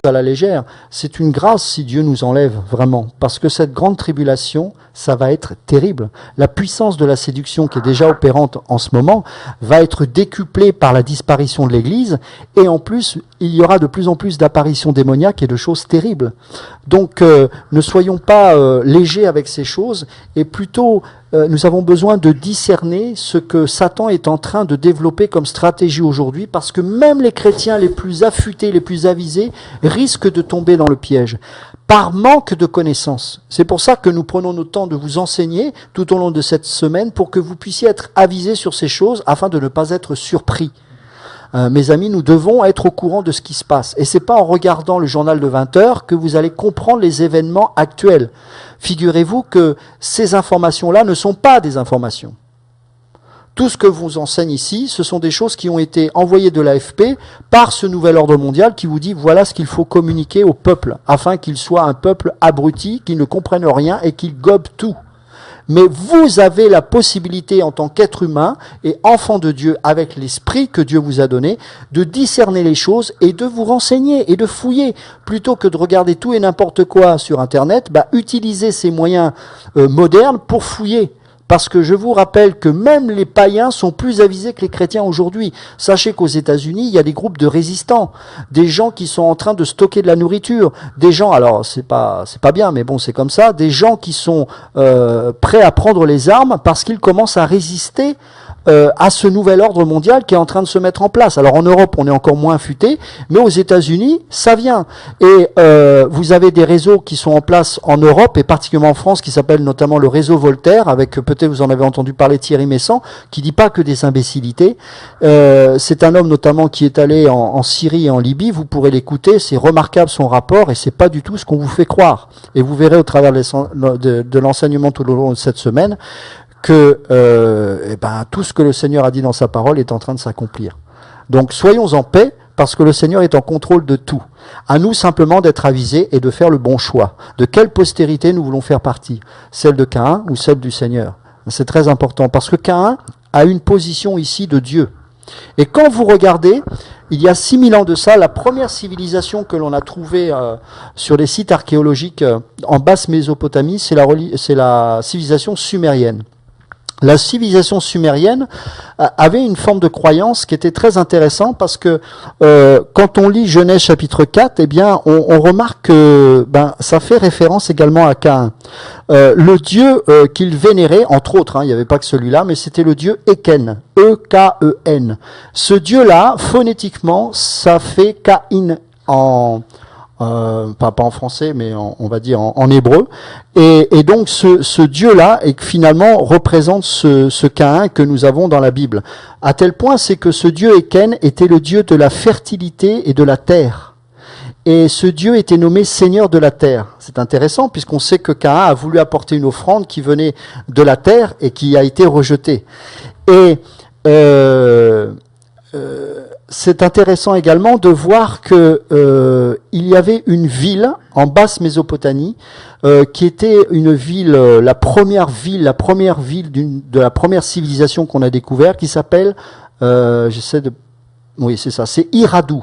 à la légère. C'est une grâce si Dieu nous enlève vraiment, parce que cette grande tribulation, ça va être terrible. La puissance de la séduction qui est déjà opérante en ce moment va être décuplée par la disparition de l'Église, et en plus, il y aura de plus en plus d'apparitions démoniaques et de choses terribles. Donc, ne soyons pas légers avec ces choses, et plutôt, nous avons besoin de discerner ce que Satan est en train de développer comme stratégie aujourd'hui, parce que même les chrétiens les plus affûtés, les plus avisés, risquent de tomber dans le piège par manque de connaissances. C'est pour ça que nous prenons notre temps de vous enseigner tout au long de cette semaine pour que vous puissiez être avisés sur ces choses afin de ne pas être surpris. Mes amis, nous devons être au courant de ce qui se passe. Et c'est pas en regardant le journal de 20 heures que vous allez comprendre les événements actuels. Figurez-vous que ces informations-là ne sont pas des informations. Tout ce que vous enseigne ici, ce sont des choses qui ont été envoyées de l'AFP par ce nouvel ordre mondial qui vous dit voilà ce qu'il faut communiquer au peuple, afin qu'il soit un peuple abruti, qui ne comprenne rien et qu'il gobe tout. Mais vous avez la possibilité en tant qu'être humain et enfant de Dieu avec l'esprit que Dieu vous a donné de discerner les choses et de vous renseigner et de fouiller. Plutôt que de regarder tout et n'importe quoi sur Internet, utilisez ces moyens modernes pour fouiller. Parce que je vous rappelle que même les païens sont plus avisés que les chrétiens aujourd'hui. Sachez qu'aux États-Unis, il y a des groupes de résistants, des gens qui sont en train de stocker de la nourriture, des gens, alors c'est pas bien, mais bon c'est comme ça, des gens qui sont prêts à prendre les armes parce qu'ils commencent à résister à ce nouvel ordre mondial qui est en train de se mettre en place. Alors en Europe, on est encore moins futé, mais aux États-Unis, ça vient. Et vous avez des réseaux qui sont en place en Europe et particulièrement en France, qui s'appellent notamment le réseau Voltaire, avec peut-être vous en avez entendu parler Thierry Messant, qui dit pas que des imbécilités. C'est un homme notamment qui est allé en Syrie et en Libye. Vous pourrez l'écouter, c'est remarquable son rapport et c'est pas du tout ce qu'on vous fait croire. Et vous verrez au travers de l'enseignement tout au long de cette semaine que tout ce que le Seigneur a dit dans sa parole est en train de s'accomplir. Donc soyons en paix, parce que le Seigneur est en contrôle de tout. À nous simplement d'être avisés et de faire le bon choix. De quelle postérité nous voulons faire partie? Celle de Caïn ou celle du Seigneur? C'est très important, parce que Caïn a une position ici de Dieu. Et quand vous regardez, il y a 6000 ans de ça, la première civilisation que l'on a trouvée sur les sites archéologiques en basse Mésopotamie, c'est la civilisation sumérienne. La civilisation sumérienne avait une forme de croyance qui était très intéressante parce que quand on lit Genèse chapitre 4, on remarque que ça fait référence également à Caïn. Le dieu qu'il vénérait, entre autres, il n'y avait pas que celui-là, mais c'était le dieu Eken, E-K-E-N. Ce dieu-là, phonétiquement, ça fait Caïn pas en français, mais on va dire en hébreu. Et donc ce Dieu-là, et finalement représente ce Caïn que nous avons dans la Bible. À tel point, c'est que ce Dieu Eken était le Dieu de la fertilité et de la terre. Et ce Dieu était nommé Seigneur de la terre. C'est intéressant puisqu'on sait que Caïn a voulu apporter une offrande qui venait de la terre et qui a été rejetée. Et c'est intéressant également de voir que il y avait une ville en basse Mésopotamie qui était une ville, la première ville de la première civilisation qu'on a découvert, qui s'appelle, c'est Iradou.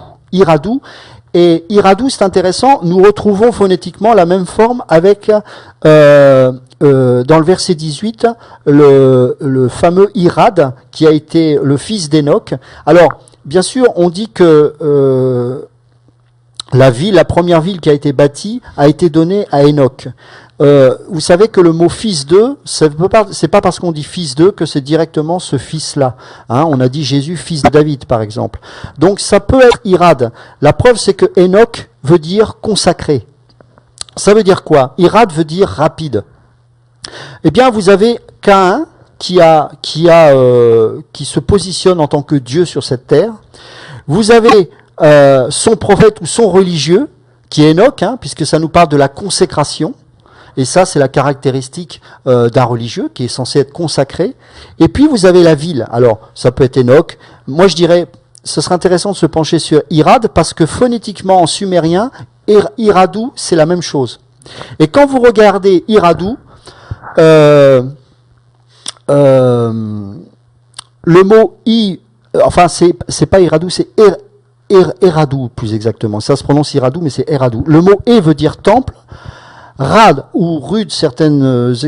Et Iradou, c'est intéressant, nous retrouvons phonétiquement la même forme avec dans le verset 18, le fameux Irad, qui a été le fils d'Enoch. Alors, bien sûr, on dit que la première ville qui a été bâtie a été donnée à Enoch. Vous savez que le mot fils d'eux, c'est pas parce qu'on dit fils d'eux que c'est directement ce fils-là. On a dit Jésus, fils de David, par exemple. Donc ça peut être Irad. La preuve, c'est que Enoch veut dire consacré. Ça veut dire quoi? Irad veut dire rapide. Eh bien, vous avez Caïn qui se positionne en tant que Dieu sur cette terre. Vous avez son prophète ou son religieux, qui est Enoch, puisque ça nous parle de la consécration. Et ça, c'est la caractéristique d'un religieux qui est censé être consacré. Et puis, vous avez la ville. Alors, ça peut être Enoch. Moi, je dirais, ce serait intéressant de se pencher sur Irad, parce que phonétiquement, en sumérien, Iradou, c'est la même chose. Et quand vous regardez Iradou, le mot c'est pas Iradou, c'est Eradou, plus exactement. Ça se prononce Iradou, mais c'est Eradou. Le mot E veut dire temple. Rad ou rude, certains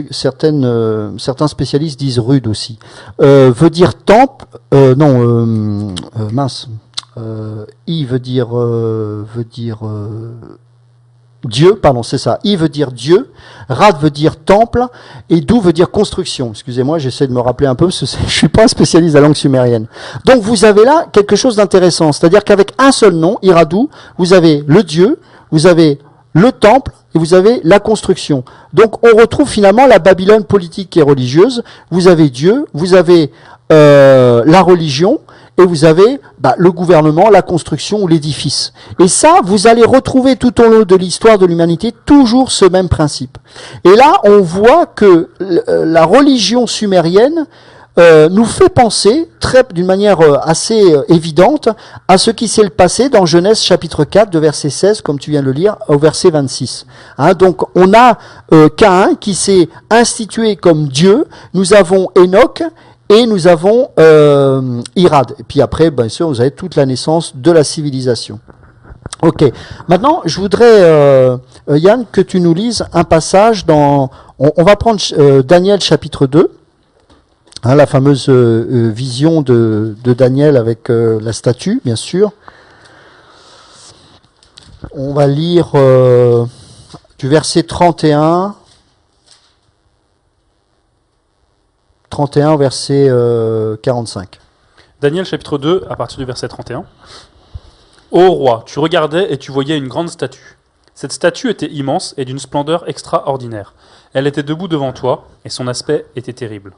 spécialistes disent rude aussi, veut dire temple, I veut dire Dieu, pardon, c'est ça. I veut dire Dieu, Rad veut dire temple, et Dou veut dire construction. Excusez-moi, j'essaie de me rappeler un peu, parce que je suis pas un spécialiste de la langue sumérienne. Donc vous avez là quelque chose d'intéressant, c'est-à-dire qu'avec un seul nom, Iradou, vous avez le Dieu, vous avez le temple, et vous avez la construction. Donc on retrouve finalement la Babylone politique et religieuse. Vous avez Dieu, vous avez la religion, et vous avez le gouvernement, la construction ou l'édifice. Et ça, vous allez retrouver tout au long de l'histoire de l'humanité toujours ce même principe. Et là, on voit que la religion sumérienne nous fait penser d'une manière assez évidente à ce qui s'est passé dans Genèse chapitre 4 de verset 16, comme tu viens de le lire, au verset 26. Donc on a Caïn qui s'est institué comme Dieu, nous avons Enoch, et nous avons Irad. Et puis après, bien sûr, vous avez toute la naissance de la civilisation. Ok. Maintenant, je voudrais, Yann, que tu nous lises un passage dans... On va prendre Daniel chapitre 2, la fameuse vision de Daniel avec la statue, bien sûr. On va lire du verset 31 au verset 45. Daniel chapitre 2, à partir du verset 31. Ô roi, tu regardais et tu voyais une grande statue. Cette statue était immense et d'une splendeur extraordinaire. Elle était debout devant toi, et son aspect était terrible.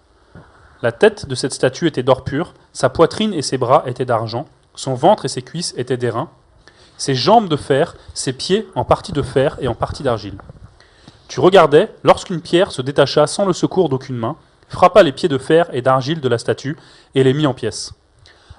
La tête de cette statue était d'or pur, sa poitrine et ses bras étaient d'argent, son ventre et ses cuisses étaient d'airain, ses jambes de fer, ses pieds en partie de fer et en partie d'argile. Tu regardais lorsqu'une pierre se détacha sans le secours d'aucune main, frappa les pieds de fer et d'argile de la statue et les mit en pièces.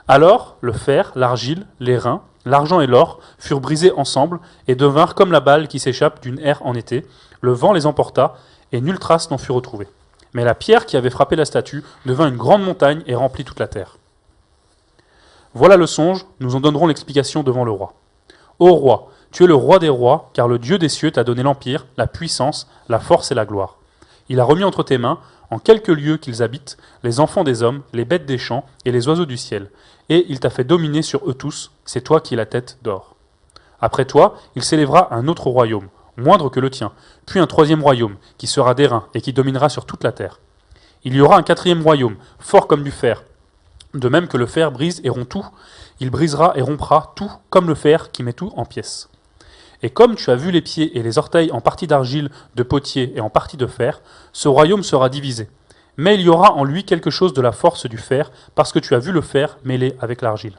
Alors le fer, l'argile, les reins, l'argent et l'or furent brisés ensemble et devinrent comme la balle qui s'échappe d'une aire en été. Le vent les emporta et nulle trace n'en fut retrouvée. Mais la pierre qui avait frappé la statue devint une grande montagne et remplit toute la terre. Voilà le songe, nous en donnerons l'explication devant le roi. Ô roi, tu es le roi des rois, car le Dieu des cieux t'a donné l'empire, la puissance, la force et la gloire. Il a remis entre tes mains, en quelques lieux qu'ils habitent, les enfants des hommes, les bêtes des champs et les oiseaux du ciel. Et il t'a fait dominer sur eux tous, c'est toi qui es la tête d'or. Après toi, il s'élèvera un autre royaume, moindre que le tien, puis un troisième royaume, qui sera d'airain et qui dominera sur toute la terre. Il y aura un quatrième royaume, fort comme du fer. De même que le fer brise et rompt tout, il brisera et rompra tout comme le fer qui met tout en pièces. Et comme tu as vu les pieds et les orteils en partie d'argile, de potier et en partie de fer, ce royaume sera divisé. Mais il y aura en lui quelque chose de la force du fer, parce que tu as vu le fer mêlé avec l'argile.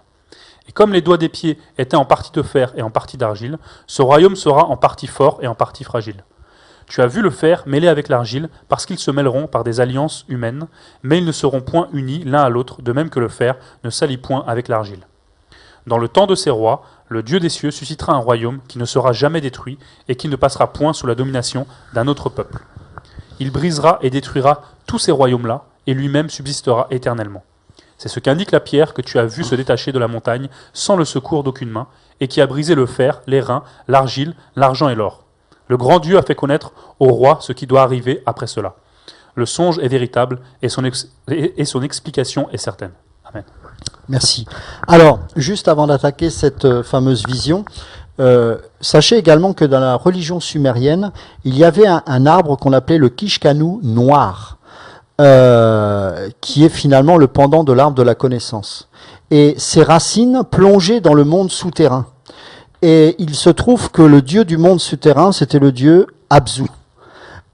Et comme les doigts des pieds étaient en partie de fer et en partie d'argile, ce royaume sera en partie fort et en partie fragile. Tu as vu le fer mêlé avec l'argile, parce qu'ils se mêleront par des alliances humaines, mais ils ne seront point unis l'un à l'autre, de même que le fer ne s'allie point avec l'argile. Dans le temps de ces rois, le Dieu des cieux suscitera un royaume qui ne sera jamais détruit et qui ne passera point sous la domination d'un autre peuple. Il brisera et détruira tous ces royaumes-là, et lui-même subsistera éternellement. C'est ce qu'indique la pierre que tu as vue se détacher de la montagne sans le secours d'aucune main, et qui a brisé le fer, les reins, l'argile, l'argent et l'or. Le grand Dieu a fait connaître au roi ce qui doit arriver après cela. Le songe est véritable et son explication est certaine. Amen. Merci. Alors, juste avant d'attaquer cette fameuse vision, sachez également que dans la religion sumérienne, il y avait un arbre qu'on appelait le Kishkanu noir, qui est finalement le pendant de l'arbre de la connaissance. Et ses racines plongeaient dans le monde souterrain. Et il se trouve que le dieu du monde souterrain, c'était le dieu Abzu.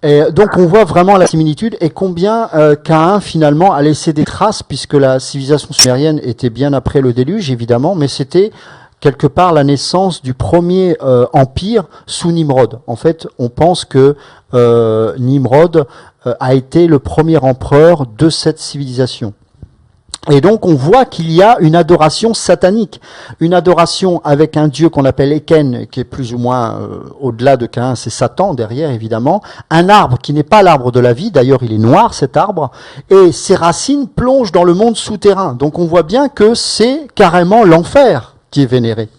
Et donc on voit vraiment la similitude et combien Caïn finalement a laissé des traces, puisque la civilisation sumérienne était bien après le déluge évidemment, mais c'était quelque part la naissance du premier empire sous Nimrod. En fait, on pense que Nimrod a été le premier empereur de cette civilisation. Et donc on voit qu'il y a une adoration satanique, une adoration avec un dieu qu'on appelle Eken, qui est plus ou moins au-delà de Caïn, c'est Satan derrière évidemment, un arbre qui n'est pas l'arbre de la vie, d'ailleurs il est noir cet arbre, et ses racines plongent dans le monde souterrain. Donc on voit bien que c'est carrément l'enfer qui est vénéré.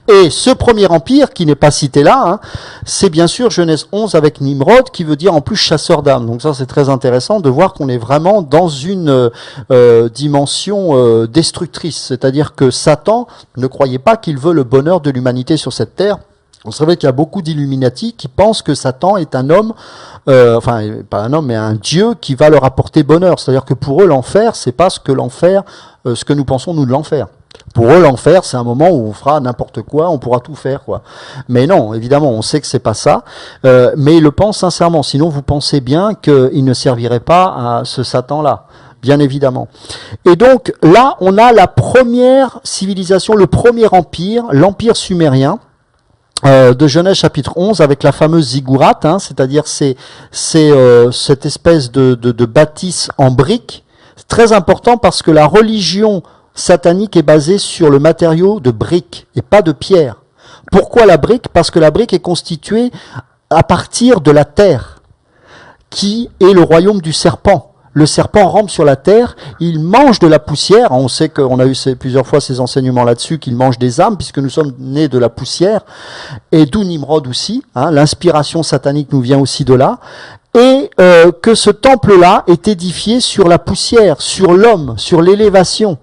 Et ce premier empire, qui n'est pas cité là, hein, c'est bien sûr Genèse 11 avec Nimrod, qui veut dire en plus chasseur d'âmes. Donc ça, c'est très intéressant de voir qu'on est vraiment dans une dimension destructrice. C'est-à-dire que Satan ne croyait pas qu'il veut le bonheur de l'humanité sur cette terre. Vous savez qu'il y a beaucoup d'Illuminati qui pensent que Satan est un homme, enfin pas un homme, mais un dieu qui va leur apporter bonheur. C'est-à-dire que pour eux, l'enfer, c'est pas ce que l'enfer, ce que nous pensons nous de l'enfer. Pour eux, l'enfer, c'est un moment où on fera n'importe quoi, on pourra tout faire, quoi. Mais non, évidemment, on sait que c'est pas ça. Mais ils le pensent sincèrement. Sinon, vous pensez bien qu'il ne servirait pas à ce Satan-là, bien évidemment. Et donc là, on a la première civilisation, le premier empire, l'empire sumérien. De Genèse chapitre 11 avec la fameuse ziggourate, hein, c'est-à-dire c'est cette espèce de bâtisse en briques. C'est très important parce que la religion satanique est basée sur le matériau de briques et pas de pierre. Pourquoi la brique? Parce que la brique est constituée à partir de la terre, qui est le royaume du serpent. Le serpent rampe sur la terre, il mange de la poussière. On sait qu'on a eu plusieurs fois ces enseignements là-dessus, qu'il mange des âmes, puisque nous sommes nés de la poussière. Et d'où Nimrod aussi, hein, l'inspiration satanique nous vient aussi de là. Et que ce temple-là est édifié sur la poussière, sur l'homme, sur l'élévation.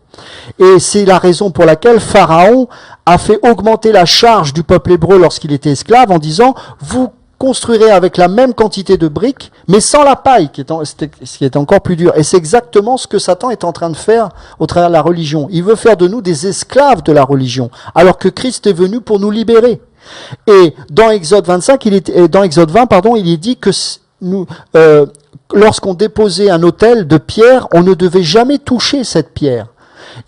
Et c'est la raison pour laquelle Pharaon a fait augmenter la charge du peuple hébreu lorsqu'il était esclave en disant « Vous construirez avec la même quantité de briques, mais sans la paille, ce qui est encore plus dur. » Et c'est exactement ce que Satan est en train de faire au travers de la religion. Il veut faire de nous des esclaves de la religion, alors que Christ est venu pour nous libérer. Et dans Exode 25, il est dit que nous, lorsqu'on déposait un autel de pierre, on ne devait jamais toucher cette pierre.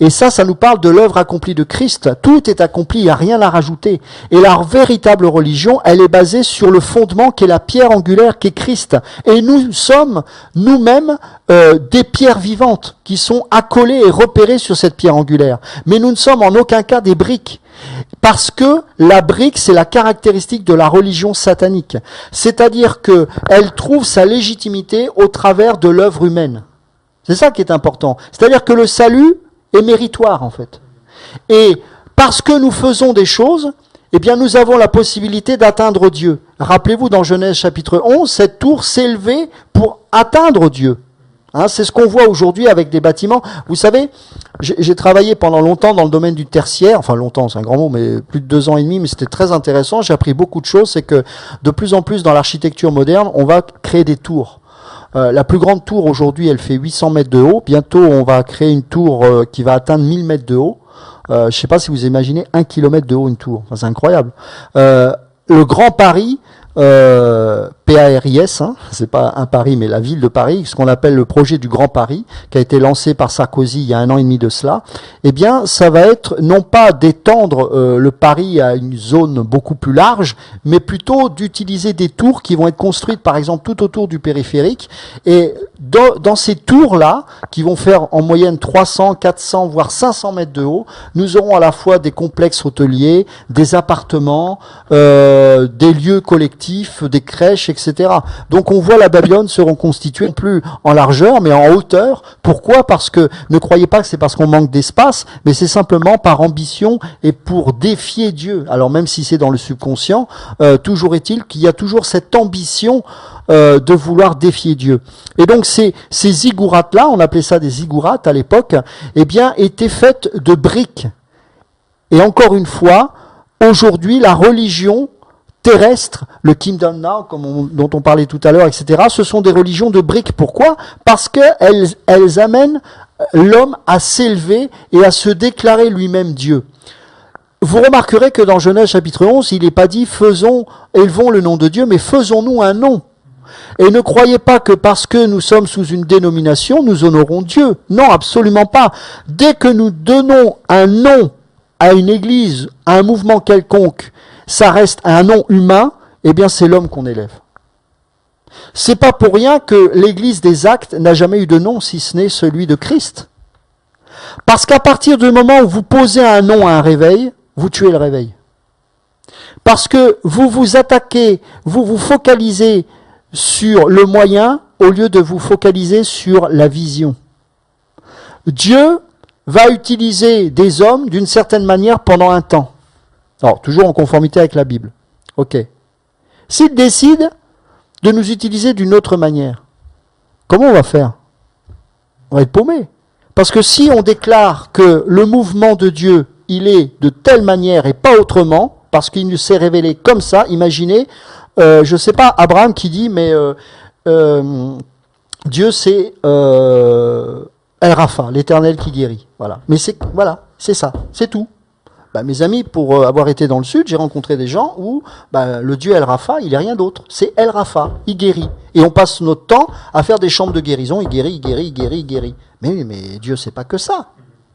Et ça nous parle de l'œuvre accomplie de Christ. Tout est accompli, il n'y a rien à rajouter. Et la véritable religion, elle est basée sur le fondement qui est la pierre angulaire, qui est Christ. Et nous sommes nous-mêmes des pierres vivantes qui sont accolées et repérées sur cette pierre angulaire. Mais nous ne sommes en aucun cas des briques. Parce que la brique, c'est la caractéristique de la religion satanique. C'est-à-dire qu'elle trouve sa légitimité au travers de l'œuvre humaine. C'est ça qui est important. C'est-à-dire que le salut est méritoire, en fait. Et parce que nous faisons des choses, eh bien, nous avons la possibilité d'atteindre Dieu. Rappelez-vous, dans Genèse chapitre 11, cette tour s'élevait pour atteindre Dieu. Hein, c'est ce qu'on voit aujourd'hui avec des bâtiments. Vous savez, j'ai travaillé pendant longtemps dans le domaine du tertiaire, enfin longtemps, c'est un grand mot, mais plus de 2 ans et demi, mais c'était très intéressant. J'ai appris beaucoup de choses. C'est que de plus en plus dans l'architecture moderne, on va créer des tours. La plus grande tour aujourd'hui, elle fait 800 mètres de haut. Bientôt, on va créer une tour qui va atteindre 1000 mètres de haut. Je ne sais pas si vous imaginez 1 kilomètre de haut une tour. Enfin, c'est incroyable. Le Grand Paris, PARIS, hein, c'est pas un Paris, mais la ville de Paris, ce qu'on appelle le projet du Grand Paris, qui a été lancé par Sarkozy il y a 1 an et demi de cela, eh bien, ça va être non pas d'étendre le Paris à une zone beaucoup plus large, mais plutôt d'utiliser des tours qui vont être construites, par exemple, tout autour du périphérique, et dans ces tours-là, qui vont faire en moyenne 300, 400, voire 500 mètres de haut, nous aurons à la fois des complexes hôteliers, des appartements, des lieux collectifs, des crèches, etc. Donc on voit la Babylone se reconstituer non plus en largeur, mais en hauteur. Pourquoi? Parce que ne croyez pas que c'est parce qu'on manque d'espace, mais c'est simplement par ambition et pour défier Dieu. Alors même si c'est dans le subconscient, toujours est-il qu'il y a toujours cette ambition de vouloir défier Dieu. Et donc ces ziggourates-là, on appelait ça des ziggourates à l'époque, eh bien étaient faites de briques. Et encore une fois, aujourd'hui, la religion terrestre, le Kingdom Now, dont on parlait tout à l'heure, etc., ce sont des religions de briques. Pourquoi? Parce qu'elles amènent l'homme à s'élever et à se déclarer lui-même Dieu. Vous remarquerez que dans Genèse chapitre 11, il n'est pas dit « élevons le nom de Dieu », mais « faisons-nous un nom ». Et ne croyez pas que parce que nous sommes sous une dénomination, nous honorons Dieu. Non, absolument pas. Dès que nous donnons un nom à une église, à un mouvement quelconque, ça reste un nom humain, eh bien c'est l'homme qu'on élève. C'est pas pour rien que l'église des Actes n'a jamais eu de nom si ce n'est celui de Christ. Parce qu'à partir du moment où vous posez un nom à un réveil, vous tuez le réveil. Parce que vous vous attaquez, vous vous focalisez sur le moyen au lieu de vous focaliser sur la vision. Dieu va utiliser des hommes d'une certaine manière pendant un temps. Alors, toujours en conformité avec la Bible. Ok. S'il décide de nous utiliser d'une autre manière, comment on va faire? On va être paumé. Parce que si on déclare que le mouvement de Dieu, il est de telle manière et pas autrement, parce qu'il nous s'est révélé comme ça, imaginez, je ne sais pas, Abraham qui dit, mais Dieu c'est El Rapha, l'Éternel qui guérit. Voilà. Mais c'est ça, c'est tout. Mes amis, pour avoir été dans le sud, j'ai rencontré des gens où le Dieu El Rapha, il n'est rien d'autre. C'est El Rapha, il guérit. Et on passe notre temps à faire des chambres de guérison, il guérit, il guérit, il guérit, il guérit. Mais Dieu, c'est pas que ça.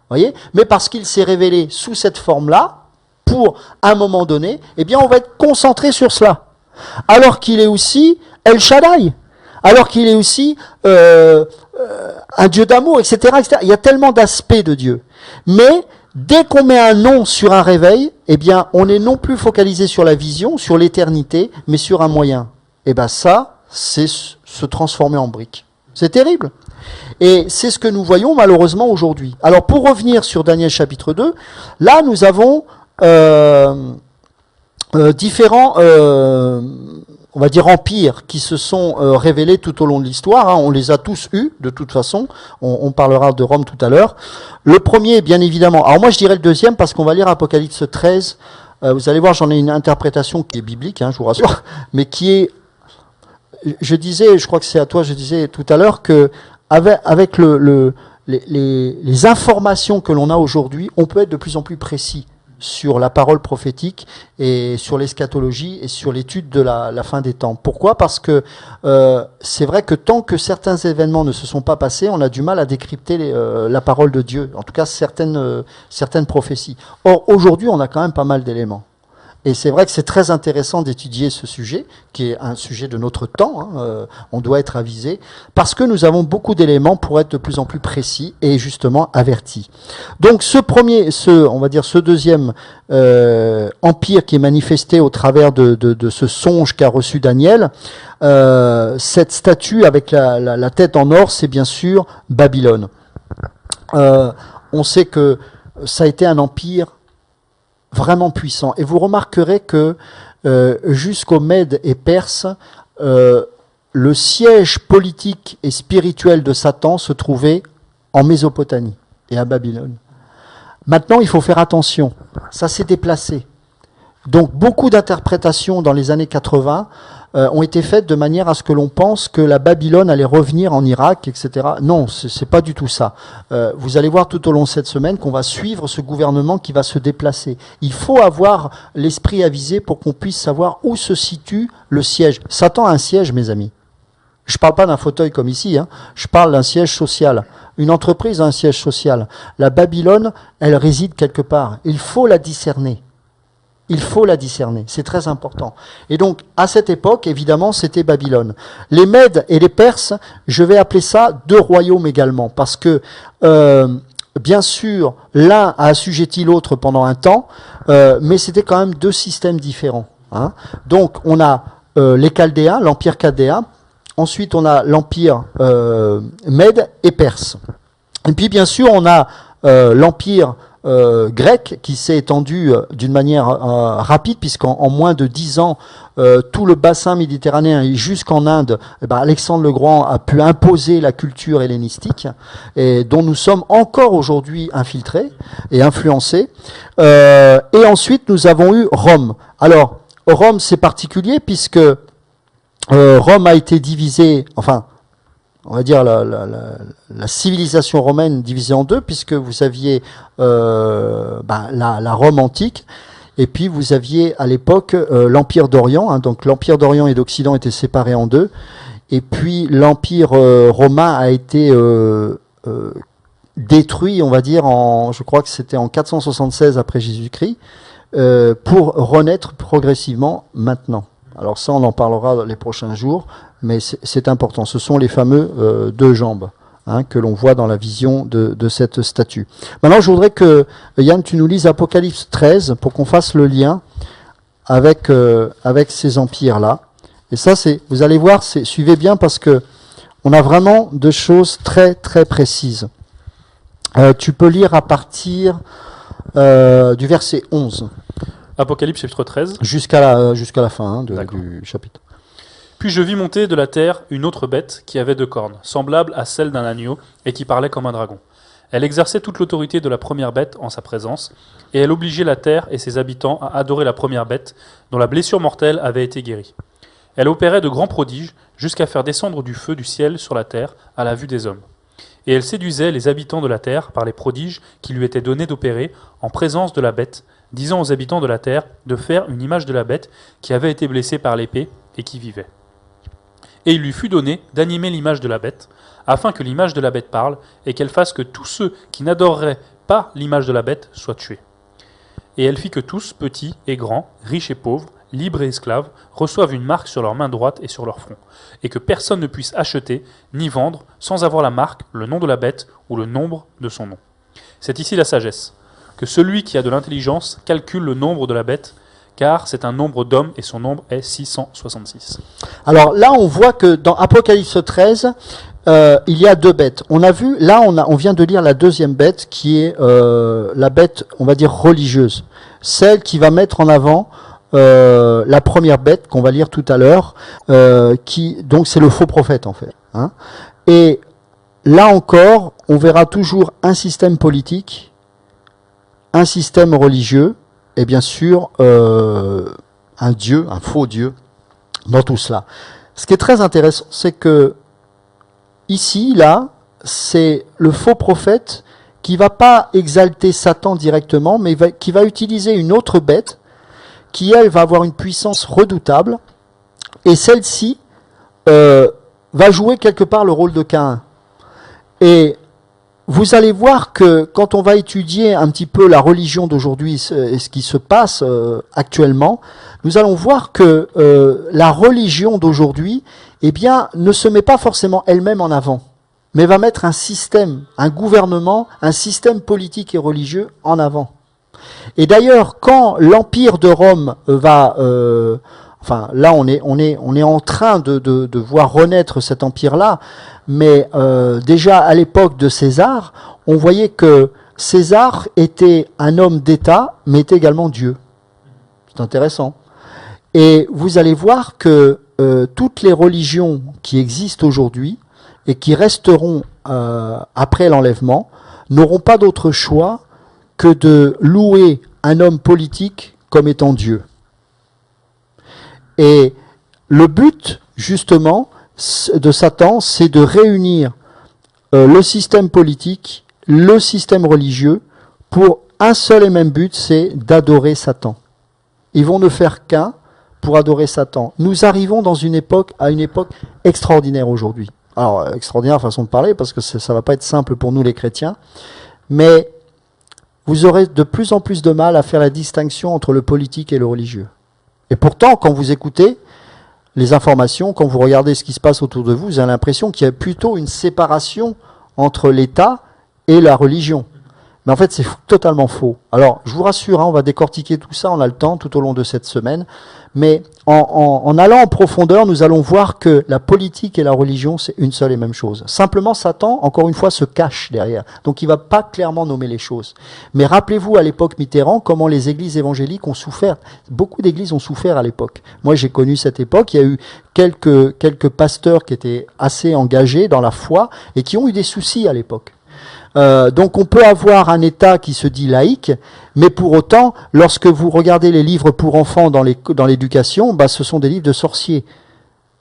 Voyez ? Mais parce qu'il s'est révélé sous cette forme-là, pour un moment donné, eh bien on va être concentré sur cela. Alors qu'il est aussi El Shaddai, alors qu'il est aussi un Dieu d'amour, etc., etc. Il y a tellement d'aspects de Dieu. Mais dès qu'on met un nom sur un réveil, eh bien, on n'est non plus focalisé sur la vision, sur l'éternité, mais sur un moyen. Et bien ça, c'est se transformer en brique. C'est terrible. Et c'est ce que nous voyons malheureusement aujourd'hui. Alors pour revenir sur Daniel chapitre 2, là nous avons différents, on va dire, empires qui se sont révélés tout au long de l'histoire. Hein. On les a tous eus, de toute façon. On parlera de Rome tout à l'heure. Le premier, bien évidemment. Alors moi, je dirais le deuxième parce qu'on va lire Apocalypse 13. Vous allez voir, j'en ai une interprétation qui est biblique, hein, je vous rassure, mais qui est... Je disais, je crois que c'est à toi, je disais tout à l'heure que avec les informations que l'on a aujourd'hui, on peut être de plus en plus précis sur la parole prophétique et sur l'eschatologie et sur l'étude de la fin des temps. Pourquoi ? Parce que c'est vrai que tant que certains événements ne se sont pas passés, on a du mal à décrypter la parole de Dieu, en tout cas certaines prophéties. Or, aujourd'hui, on a quand même pas mal d'éléments. Et c'est vrai que c'est très intéressant d'étudier ce sujet, qui est un sujet de notre temps, hein, on doit être avisé, parce que nous avons beaucoup d'éléments pour être de plus en plus précis et justement avertis. Donc ce deuxième empire qui est manifesté au travers de ce songe qu'a reçu Daniel, cette statue avec la tête en or, c'est bien sûr Babylone. On sait que ça a été un empire vraiment puissant. Et vous remarquerez que jusqu'aux Mèdes et Perses, le siège politique et spirituel de Satan se trouvait en Mésopotamie et à Babylone. Maintenant, il faut faire attention. Ça s'est déplacé. Donc, beaucoup d'interprétations dans les années 80 ont été faites de manière à ce que l'on pense que la Babylone allait revenir en Irak, etc. Non, c'est pas du tout ça. Vous allez voir tout au long de cette semaine qu'on va suivre ce gouvernement qui va se déplacer. Il faut avoir l'esprit avisé pour qu'on puisse savoir où se situe le siège. Satan a un siège, mes amis. Je parle pas d'un fauteuil comme ici, hein. Je parle d'un siège social. Une entreprise a un siège social. La Babylone, elle réside quelque part. Il faut la discerner. Il faut la discerner, c'est très important. Et donc, à cette époque, évidemment, c'était Babylone. Les Mèdes et les Perses, je vais appeler ça deux royaumes également, parce que, bien sûr, l'un a assujetti l'autre pendant un temps, mais c'était quand même deux systèmes différents. Hein. Donc, on a les Chaldéens, l'empire chaldéen, ensuite on a l'empire Mède et Perse. Et puis, bien sûr, on a l'empire grec qui s'est étendu d'une manière rapide, puisqu'en moins de 10 ans, tout le bassin méditerranéen et jusqu'en Inde, Alexandre le Grand a pu imposer la culture hellénistique, et dont nous sommes encore aujourd'hui infiltrés et influencés. Et ensuite, nous avons eu Rome. Alors, Rome, c'est particulier, puisque Rome a été divisée, enfin, on va dire la civilisation romaine divisée en deux, puisque vous aviez la Rome antique, et puis vous aviez à l'époque l'Empire d'Orient, hein, donc l'Empire d'Orient et d'Occident étaient séparés en deux, et puis l'Empire romain a été détruit, on va dire, je crois que c'était en 476 après Jésus-Christ, pour renaître progressivement maintenant. Alors ça, on en parlera les prochains jours, mais c'est important. Ce sont les fameux deux jambes, hein, que l'on voit dans la vision de cette statue. Maintenant, je voudrais que, Yann, tu nous lises Apocalypse 13 pour qu'on fasse le lien avec ces empires-là. Et ça, vous allez voir, suivez bien parce que on a vraiment de choses très, très précises. Tu peux lire à partir du verset 11. Apocalypse chapitre 13. Jusqu'à la fin hein, du chapitre. Puis je vis monter de la terre une autre bête qui avait 2 cornes, semblable à celle d'un agneau, et qui parlait comme un dragon. Elle exerçait toute l'autorité de la première bête en sa présence, et elle obligeait la terre et ses habitants à adorer la première bête, dont la blessure mortelle avait été guérie. Elle opérait de grands prodiges, jusqu'à faire descendre du feu du ciel sur la terre, à la vue des hommes. Et elle séduisait les habitants de la terre par les prodiges qui lui étaient donnés d'opérer en présence de la bête, disant aux habitants de la terre de faire une image de la bête qui avait été blessée par l'épée et qui vivait. Et il lui fut donné d'animer l'image de la bête, afin que l'image de la bête parle, et qu'elle fasse que tous ceux qui n'adoreraient pas l'image de la bête soient tués. Et elle fit que tous, petits et grands, riches et pauvres, libres et esclaves, reçoivent une marque sur leur main droite et sur leur front, et que personne ne puisse acheter ni vendre sans avoir la marque, le nom de la bête ou le nombre de son nom. C'est ici la sagesse, que celui qui a de l'intelligence calcule le nombre de la bête, car c'est un nombre d'hommes et son nombre est 666. Alors là, on voit que dans Apocalypse 13, il y a 2 bêtes. On a vu, là, on vient de lire la deuxième bête, qui est la bête, on va dire, religieuse. Celle qui va mettre en avant la première bête qu'on va lire tout à l'heure, donc c'est le faux prophète, en fait. Hein. Et là encore, on verra toujours un système politique, un système religieux, et bien sûr, un dieu, un faux dieu, dans tout cela. Ce qui est très intéressant, c'est que ici, là, c'est le faux prophète qui va pas exalter Satan directement, mais qui va utiliser une autre bête, qui, elle, va avoir une puissance redoutable, et celle-ci va jouer quelque part le rôle de Caïn. Et vous allez voir que quand on va étudier un petit peu la religion d'aujourd'hui et ce qui se passe actuellement, nous allons voir que la religion d'aujourd'hui, eh bien, ne se met pas forcément elle-même en avant, mais va mettre un système, un gouvernement, un système politique et religieux en avant. Et d'ailleurs, quand l'Empire de Rome va... enfin, là, on est en train de voir renaître cet empire-là, mais déjà à l'époque de César, on voyait que César était un homme d'État, mais était également Dieu. C'est intéressant. Et vous allez voir que toutes les religions qui existent aujourd'hui et qui resteront après l'enlèvement n'auront pas d'autre choix que de louer un homme politique comme étant Dieu. Et le but, justement, de Satan, c'est de réunir le système politique, le système religieux, pour un seul et même but, c'est d'adorer Satan. Ils vont ne faire qu'un pour adorer Satan. Nous arrivons à une époque extraordinaire aujourd'hui. Alors, extraordinaire façon de parler, parce que ça ne va pas être simple pour nous les chrétiens, mais vous aurez de plus en plus de mal à faire la distinction entre le politique et le religieux. Et pourtant, quand vous écoutez les informations, quand vous regardez ce qui se passe autour de vous, vous avez l'impression qu'il y a plutôt une séparation entre l'État et la religion. Mais en fait, c'est totalement faux. Alors, je vous rassure, on va décortiquer tout ça, on a le temps tout au long de cette semaine. Mais en allant en profondeur, nous allons voir que la politique et la religion, c'est une seule et même chose. Simplement, Satan, encore une fois, se cache derrière. Donc, il ne va pas clairement nommer les choses. Mais rappelez-vous, à l'époque Mitterrand, comment les églises évangéliques ont souffert. Beaucoup d'églises ont souffert à l'époque. Moi, j'ai connu cette époque. Il y a eu quelques pasteurs qui étaient assez engagés dans la foi et qui ont eu des soucis à l'époque. Donc on peut avoir un État qui se dit laïque, mais pour autant, lorsque vous regardez les livres pour enfants dans l'éducation, ce sont des livres de sorciers.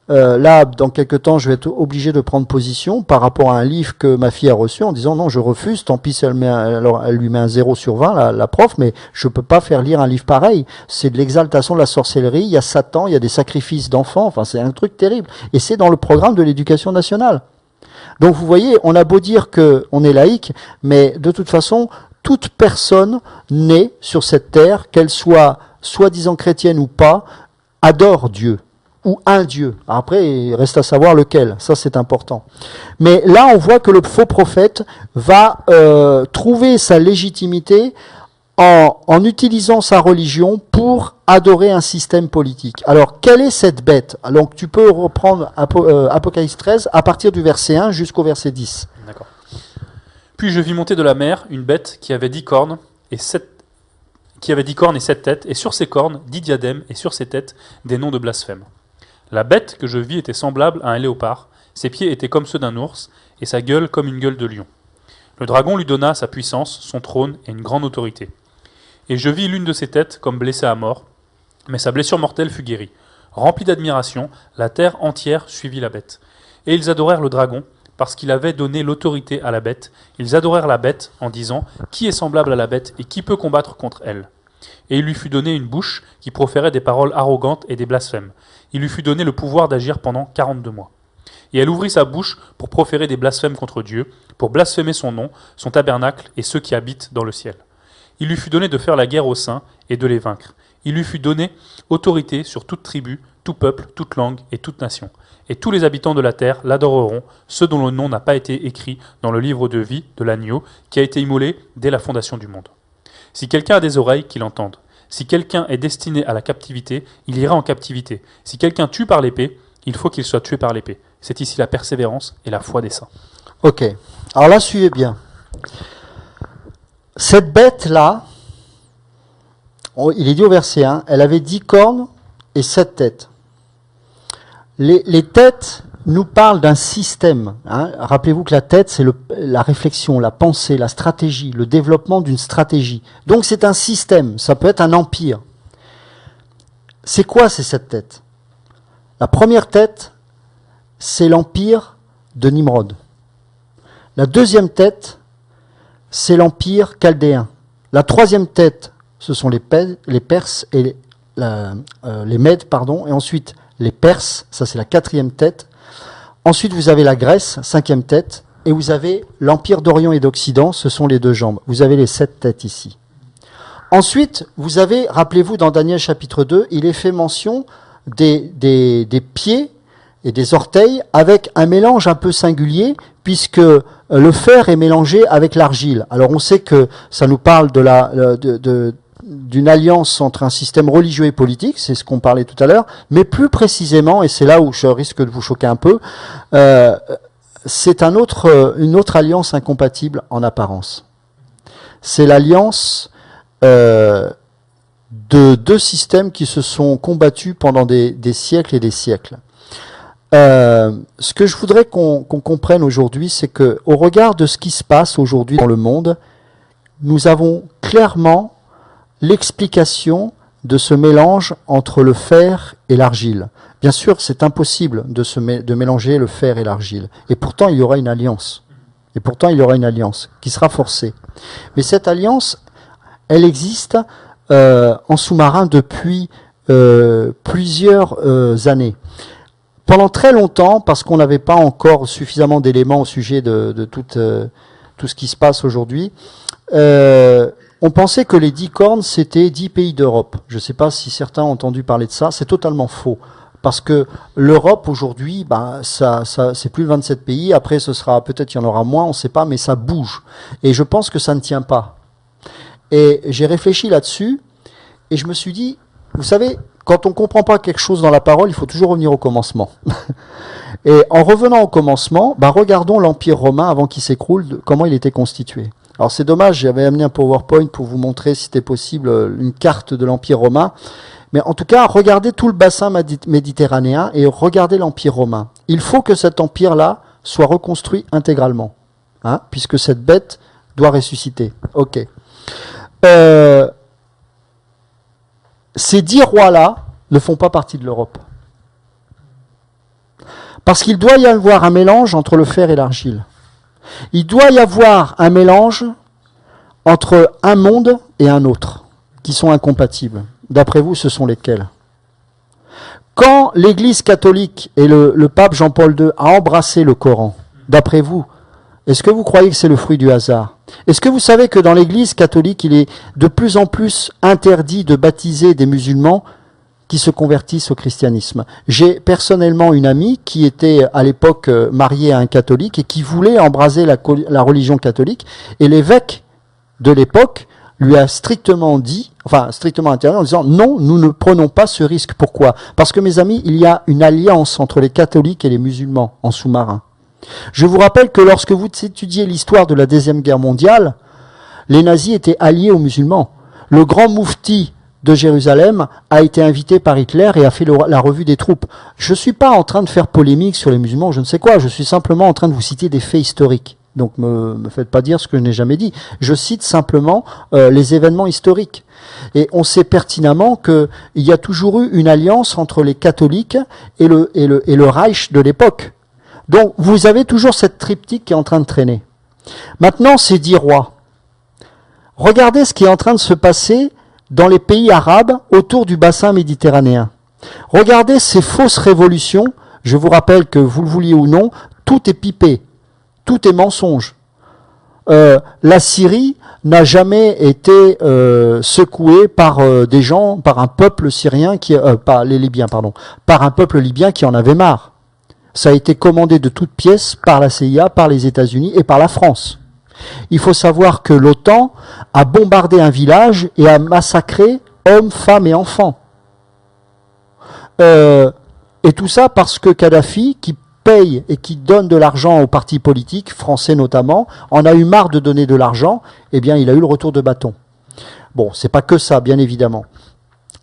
Là, dans quelques temps, je vais être obligé de prendre position par rapport à un livre que ma fille a reçu en disant non, je refuse, tant pis si elle lui met un 0 sur 20, la prof, mais je peux pas faire lire un livre pareil. C'est de l'exaltation de la sorcellerie, il y a Satan, il y a des sacrifices d'enfants, enfin c'est un truc terrible. Et c'est dans le programme de l'éducation nationale. Donc vous voyez, on a beau dire qu'on est laïque, mais de toute façon, toute personne née sur cette terre, qu'elle soit soi-disant chrétienne ou pas, adore Dieu, ou un Dieu. Après, il reste à savoir lequel, ça c'est important. Mais là, on voit que le faux prophète va trouver sa légitimité en utilisant sa religion pour adorer un système politique. Alors, quelle est cette bête? Donc, tu peux reprendre Apocalypse 13 à partir du verset 1 jusqu'au verset 10. D'accord. Puis je vis monter de la mer une bête qui avait 10 cornes et 7 qui avait 10 cornes et 7 têtes, et sur ces cornes 10 diadèmes, et sur ces têtes des noms de blasphème. La bête que je vis était semblable à un léopard, ses pieds étaient comme ceux d'un ours, et sa gueule comme une gueule de lion. Le dragon lui donna sa puissance, son trône et une grande autorité. Et je vis l'une de ses têtes comme blessée à mort, mais sa blessure mortelle fut guérie. Remplie d'admiration, la terre entière suivit la bête. Et ils adorèrent le dragon, parce qu'il avait donné l'autorité à la bête. Ils adorèrent la bête en disant « Qui est semblable à la bête et qui peut combattre contre elle ?» Et il lui fut donné une bouche qui proférait des paroles arrogantes et des blasphèmes. Il lui fut donné le pouvoir d'agir pendant 42 mois. Et elle ouvrit sa bouche pour proférer des blasphèmes contre Dieu, pour blasphémer son nom, son tabernacle et ceux qui habitent dans le ciel. Il lui fut donné de faire la guerre aux saints et de les vaincre. Il lui fut donné autorité sur toute tribu, tout peuple, toute langue et toute nation. Et tous les habitants de la terre l'adoreront, ceux dont le nom n'a pas été écrit dans le livre de vie de l'agneau, qui a été immolé dès la fondation du monde. Si quelqu'un a des oreilles, qu'il entende. Si quelqu'un est destiné à la captivité, il ira en captivité. Si quelqu'un tue par l'épée, il faut qu'il soit tué par l'épée. C'est ici la persévérance et la foi des saints. Ok, alors là, suivez bien. Cette bête-là, il est dit au verset 1, elle avait 10 cornes et 7 têtes. Les têtes nous parlent d'un système. Hein. Rappelez-vous que la tête, c'est la réflexion, la pensée, la stratégie, le développement d'une stratégie. Donc c'est un système, ça peut être un empire. C'est quoi ces 7 têtes? La première tête, c'est l'empire de Nimrod. La deuxième tête, c'est l'empire chaldéen. La troisième tête, ce sont les Perses et les Mèdes, pardon, et ensuite les Perses, ça c'est la quatrième tête. Ensuite, vous avez la Grèce, cinquième tête, et vous avez l'empire d'Orient et d'Occident, ce sont les 2 jambes. Vous avez les 7 têtes ici. Ensuite, vous avez, rappelez-vous, dans Daniel chapitre 2, il est fait mention des pieds et des orteils avec un mélange un peu singulier, puisque le fer est mélangé avec l'argile. Alors on sait que ça nous parle d'une alliance entre un système religieux et politique, c'est ce qu'on parlait tout à l'heure, mais plus précisément, et c'est là où je risque de vous choquer un peu, c'est une autre alliance incompatible en apparence. C'est l'alliance de 2 systèmes qui se sont combattus pendant des siècles et des siècles. Ce que je voudrais qu'on comprenne aujourd'hui, c'est que, au regard de ce qui se passe aujourd'hui dans le monde, nous avons clairement l'explication de ce mélange entre le fer et l'argile. Bien sûr, c'est impossible de mélanger le fer et l'argile. Et pourtant, il y aura une alliance. Et pourtant, il y aura une alliance qui sera forcée. Mais cette alliance, elle existe en sous-marin depuis plusieurs années. Pendant très longtemps, parce qu'on n'avait pas encore suffisamment d'éléments au sujet de tout ce qui se passe aujourd'hui, on pensait que les 10 cornes, c'était 10 pays d'Europe. Je ne sais pas si certains ont entendu parler de ça. C'est totalement faux. Parce que l'Europe, aujourd'hui, c'est plus de 27 pays. Après, peut-être il y en aura moins, on ne sait pas, mais ça bouge. Et je pense que ça ne tient pas. Et j'ai réfléchi là-dessus, et je me suis dit, vous savez, quand on ne comprend pas quelque chose dans la parole, il faut toujours revenir au commencement. Et en revenant au commencement, regardons l'Empire romain avant qu'il s'écroule, comment il était constitué. Alors c'est dommage, j'avais amené un PowerPoint pour vous montrer, si c'était possible, une carte de l'Empire romain. Mais en tout cas, regardez tout le bassin méditerranéen et regardez l'Empire romain. Il faut que cet empire-là soit reconstruit intégralement, hein, puisque cette bête doit ressusciter. Ok. Ces 10 rois-là ne font pas partie de l'Europe. Parce qu'il doit y avoir un mélange entre le fer et l'argile. Il doit y avoir un mélange entre un monde et un autre, qui sont incompatibles. D'après vous, ce sont lesquels? Quand l'Église catholique et le pape Jean-Paul II a embrassé le Coran, d'après vous, est-ce que vous croyez que c'est le fruit du hasard? Est-ce que vous savez que dans l'Église catholique, il est de plus en plus interdit de baptiser des musulmans qui se convertissent au christianisme? J'ai personnellement une amie qui était à l'époque mariée à un catholique et qui voulait embraser la religion catholique, et l'évêque de l'époque lui a strictement interdit en disant non, nous ne prenons pas ce risque. Pourquoi? Parce que, mes amis, il y a une alliance entre les catholiques et les musulmans en sous-marin. Je vous rappelle que lorsque vous étudiez l'histoire de la Deuxième Guerre mondiale, les nazis étaient alliés aux musulmans. Le grand moufti de Jérusalem a été invité par Hitler et a fait la revue des troupes. Je ne suis pas en train de faire polémique sur les musulmans, je ne sais quoi, je suis simplement en train de vous citer des faits historiques. Donc me faites pas dire ce que je n'ai jamais dit. Je cite simplement les événements historiques. Et on sait pertinemment qu'il y a toujours eu une alliance entre les catholiques et le Reich de l'époque. Donc vous avez toujours cette triptyque qui est en train de traîner. Maintenant, ces 10 rois. Regardez ce qui est en train de se passer dans les pays arabes autour du bassin méditerranéen. Regardez ces fausses révolutions. Je vous rappelle que, vous le vouliez ou non, tout est pipé, tout est mensonge. La Syrie n'a jamais été secouée par des gens, par un peuple syrien par les Libyens, pardon, par un peuple libyen qui en avait marre. Ça a été commandé de toutes pièces par la CIA, par les États-Unis et par la France. Il faut savoir que l'OTAN a bombardé un village et a massacré hommes, femmes et enfants. Et tout ça parce que Kadhafi, qui paye et qui donne de l'argent aux partis politiques, français notamment, en a eu marre de donner de l'argent, eh bien il a eu le retour de bâton. Bon, c'est pas que ça, bien évidemment.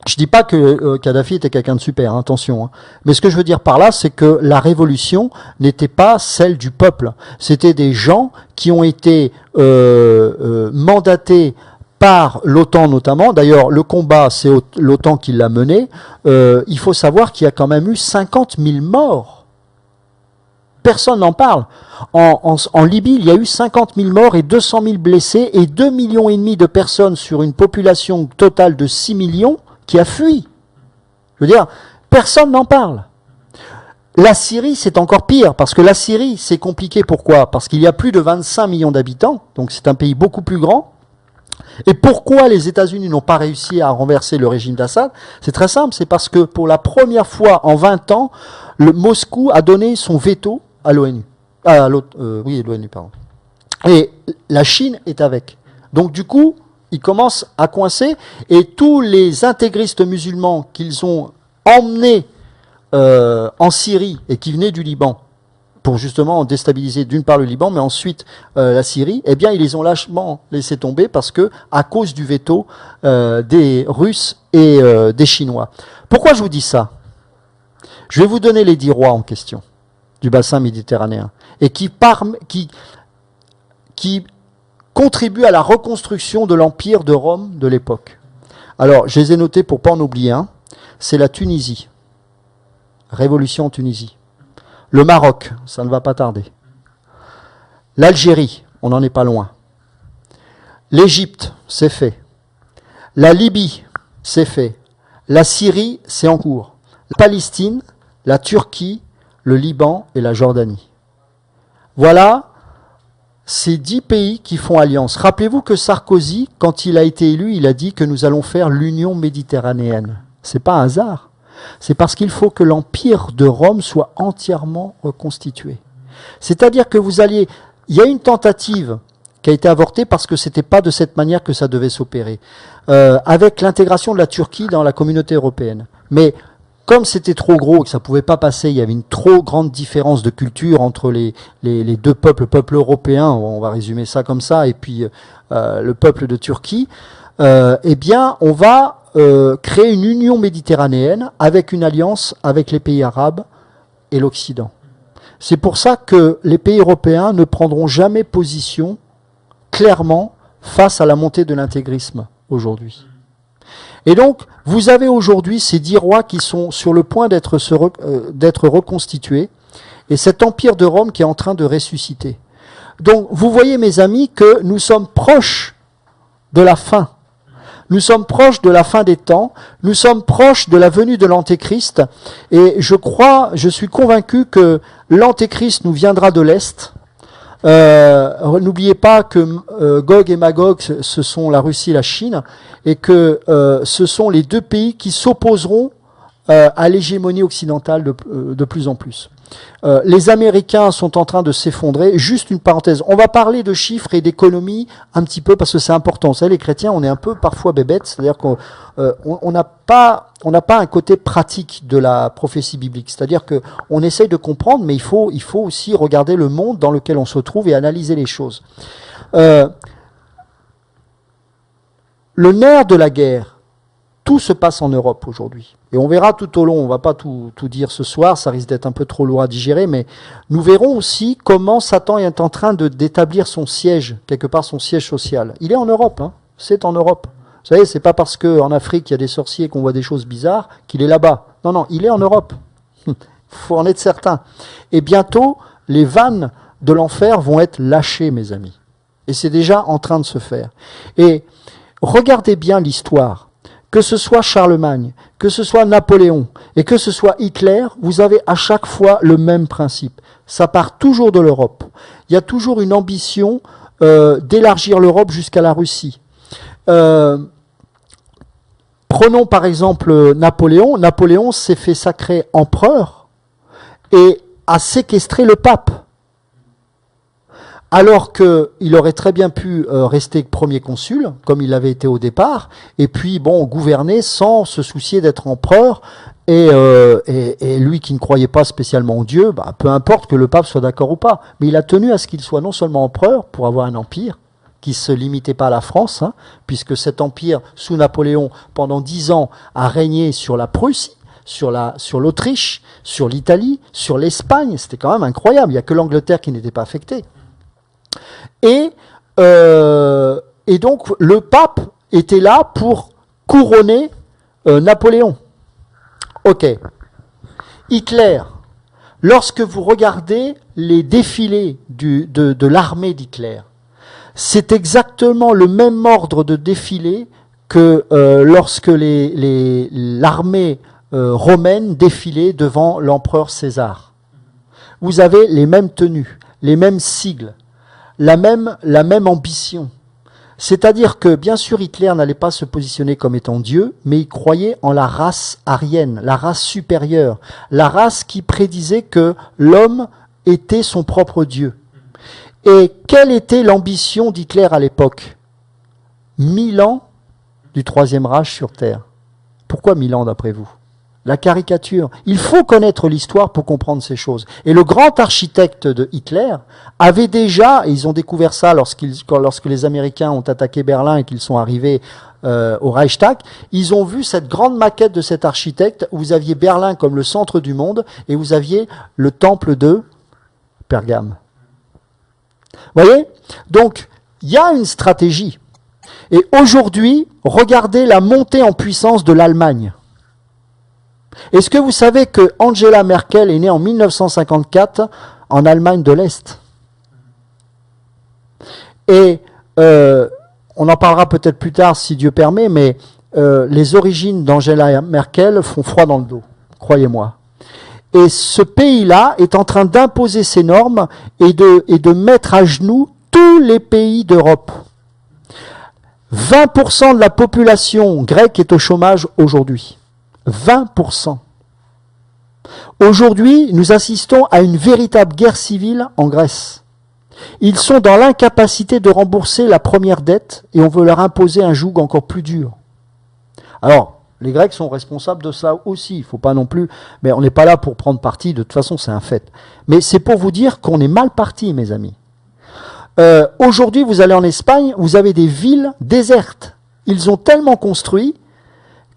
Je dis pas que Kadhafi était quelqu'un de super, hein, attention. Hein. Mais ce que je veux dire par là, c'est que la révolution n'était pas celle du peuple. C'était des gens qui ont été mandatés par l'OTAN notamment. D'ailleurs, le combat, c'est l'OTAN qui l'a mené. Il faut savoir qu'il y a quand même eu 50 000 morts. Personne n'en parle. En Libye, il y a eu 50 000 morts et 200 000 blessés et 2,5 millions de personnes sur une population totale de 6 millions qui a fui. Je veux dire, personne n'en parle. La Syrie, c'est encore pire, parce que la Syrie, c'est compliqué. Pourquoi? Parce qu'il y a plus de 25 millions d'habitants, donc c'est un pays beaucoup plus grand. Et pourquoi les États-Unis n'ont pas réussi à renverser le régime d'Assad? C'est très simple, c'est parce que pour la première fois en 20 ans, Moscou a donné son veto à l'ONU. Oui, l'ONU, pardon. Et la Chine est avec. Donc du coup, ils commencent à coincer, et tous les intégristes musulmans qu'ils ont emmenés en Syrie et qui venaient du Liban, pour justement déstabiliser d'une part le Liban, mais ensuite la Syrie, eh bien ils les ont lâchement laissé tomber parce que à cause du veto des Russes et des Chinois. Pourquoi je vous dis ça? Je vais vous donner les 10 rois en question du bassin méditerranéen et qui contribuent à la reconstruction de l'empire de Rome de l'époque. Alors, je les ai notés pour pas en oublier un. C'est la Tunisie. Révolution en Tunisie. Le Maroc, ça ne va pas tarder. L'Algérie, on n'en est pas loin. L'Égypte, c'est fait. La Libye, c'est fait. La Syrie, c'est en cours. La Palestine, la Turquie, le Liban et la Jordanie. Voilà ces 10 pays qui font alliance. Rappelez-vous que Sarkozy, quand il a été élu, il a dit que nous allons faire l'Union méditerranéenne. C'est pas un hasard. C'est parce qu'il faut que l'empire de Rome soit entièrement reconstitué. C'est-à-dire que il y a une tentative qui a été avortée parce que c'était pas de cette manière que ça devait s'opérer, avec l'intégration de la Turquie dans la communauté européenne. Mais comme c'était trop gros et que ça pouvait pas passer, il y avait une trop grande différence de culture entre les deux peuples, le peuple européen, on va résumer ça comme ça, et puis le peuple de Turquie, eh bien, on va créer une union méditerranéenne avec une alliance avec les pays arabes et l'Occident. C'est pour ça que les pays européens ne prendront jamais position clairement face à la montée de l'intégrisme aujourd'hui. Et donc, vous avez aujourd'hui ces 10 rois qui sont sur le point d'être reconstitués, et cet empire de Rome qui est en train de ressusciter. Donc, vous voyez, mes amis, que nous sommes proches de la fin. Nous sommes proches de la fin des temps, nous sommes proches de la venue de l'Antéchrist, et je suis convaincu que l'Antéchrist nous viendra de l'Est. N'oubliez pas que Gog et Magog, ce sont la Russie et la Chine, et que ce sont les deux pays qui s'opposeront à l'hégémonie occidentale de plus en plus. Les Américains sont en train de s'effondrer. Juste une parenthèse, on va parler de chiffres et d'économie un petit peu parce que c'est important. Vous savez, les chrétiens, on est un peu parfois bébêtes, c'est-à-dire qu'on n'a pas un côté pratique de la prophétie biblique. C'est-à-dire qu'on essaye de comprendre, mais il faut aussi regarder le monde dans lequel on se trouve et analyser les choses. le nerf de la guerre, tout se passe en Europe aujourd'hui. Et on verra tout au long, on ne va pas tout dire ce soir, ça risque d'être un peu trop lourd à digérer, mais nous verrons aussi comment Satan est en train d'établir son siège, quelque part son siège social. Il est en Europe, hein, c'est en Europe. Vous savez, c'est pas parce qu'en Afrique il y a des sorciers qu'on voit des choses bizarres qu'il est là-bas. Non, non, il est en Europe. Il faut en être certain. Et bientôt, les vannes de l'enfer vont être lâchées, mes amis. Et c'est déjà en train de se faire. Et regardez bien l'histoire. Que ce soit Charlemagne, que ce soit Napoléon et que ce soit Hitler, vous avez à chaque fois le même principe. Ça part toujours de l'Europe. Il y a toujours une ambition d'élargir l'Europe jusqu'à la Russie. Prenons par exemple Napoléon. Napoléon s'est fait sacrer empereur et a séquestré le pape. Alors qu'il aurait très bien pu rester premier consul, comme il l'avait été au départ, et puis bon, gouverner sans se soucier d'être empereur, et lui qui ne croyait pas spécialement en Dieu, bah, peu importe que le pape soit d'accord ou pas, mais il a tenu à ce qu'il soit non seulement empereur, pour avoir un empire, qui ne se limitait pas à la France, hein, puisque cet empire, sous Napoléon, pendant 10 ans, a régné sur la Prusse, sur l'Autriche, sur l'Italie, sur l'Espagne, c'était quand même incroyable, il n'y a que l'Angleterre qui n'était pas affectée. Et donc le pape était là pour couronner Napoléon. Ok. Hitler, lorsque vous regardez les défilés de l'armée d'Hitler, c'est exactement le même ordre de défilé que lorsque l'armée romaine défilait devant l'empereur César. Vous avez les mêmes tenues, les mêmes sigles, la même ambition. C'est-à-dire que, bien sûr, Hitler n'allait pas se positionner comme étant Dieu, mais il croyait en la race aryenne, la race supérieure, la race qui prédisait que l'homme était son propre Dieu. Et quelle était l'ambition d'Hitler à l'époque? 1000 ans du Troisième Reich sur Terre. Pourquoi 1000 ans d'après vous? La caricature. Il faut connaître l'histoire pour comprendre ces choses. Et le grand architecte de Hitler avait déjà, et ils ont découvert ça lorsque les Américains ont attaqué Berlin et qu'ils sont arrivés au Reichstag, ils ont vu cette grande maquette de cet architecte où vous aviez Berlin comme le centre du monde et vous aviez le temple de Pergame. Vous voyez? Donc, il y a une stratégie. Et aujourd'hui, regardez la montée en puissance de l'Allemagne. Est-ce que vous savez que Angela Merkel est née en 1954 en Allemagne de l'Est? Et on en parlera peut-être plus tard si Dieu permet, mais les origines d'Angela Merkel font froid dans le dos, croyez-moi. Et ce pays-là est en train d'imposer ses normes et de mettre à genoux tous les pays d'Europe. 20% de la population grecque est au chômage aujourd'hui. 20%. Aujourd'hui, nous assistons à une véritable guerre civile en Grèce. Ils sont dans l'incapacité de rembourser la première dette et on veut leur imposer un joug encore plus dur. Alors, les Grecs sont responsables de ça aussi, il ne faut pas non plus, mais on n'est pas là pour prendre parti, de toute façon c'est un fait. Mais c'est pour vous dire qu'on est mal parti, mes amis. Aujourd'hui, vous allez en Espagne, vous avez des villes désertes. Ils ont tellement construit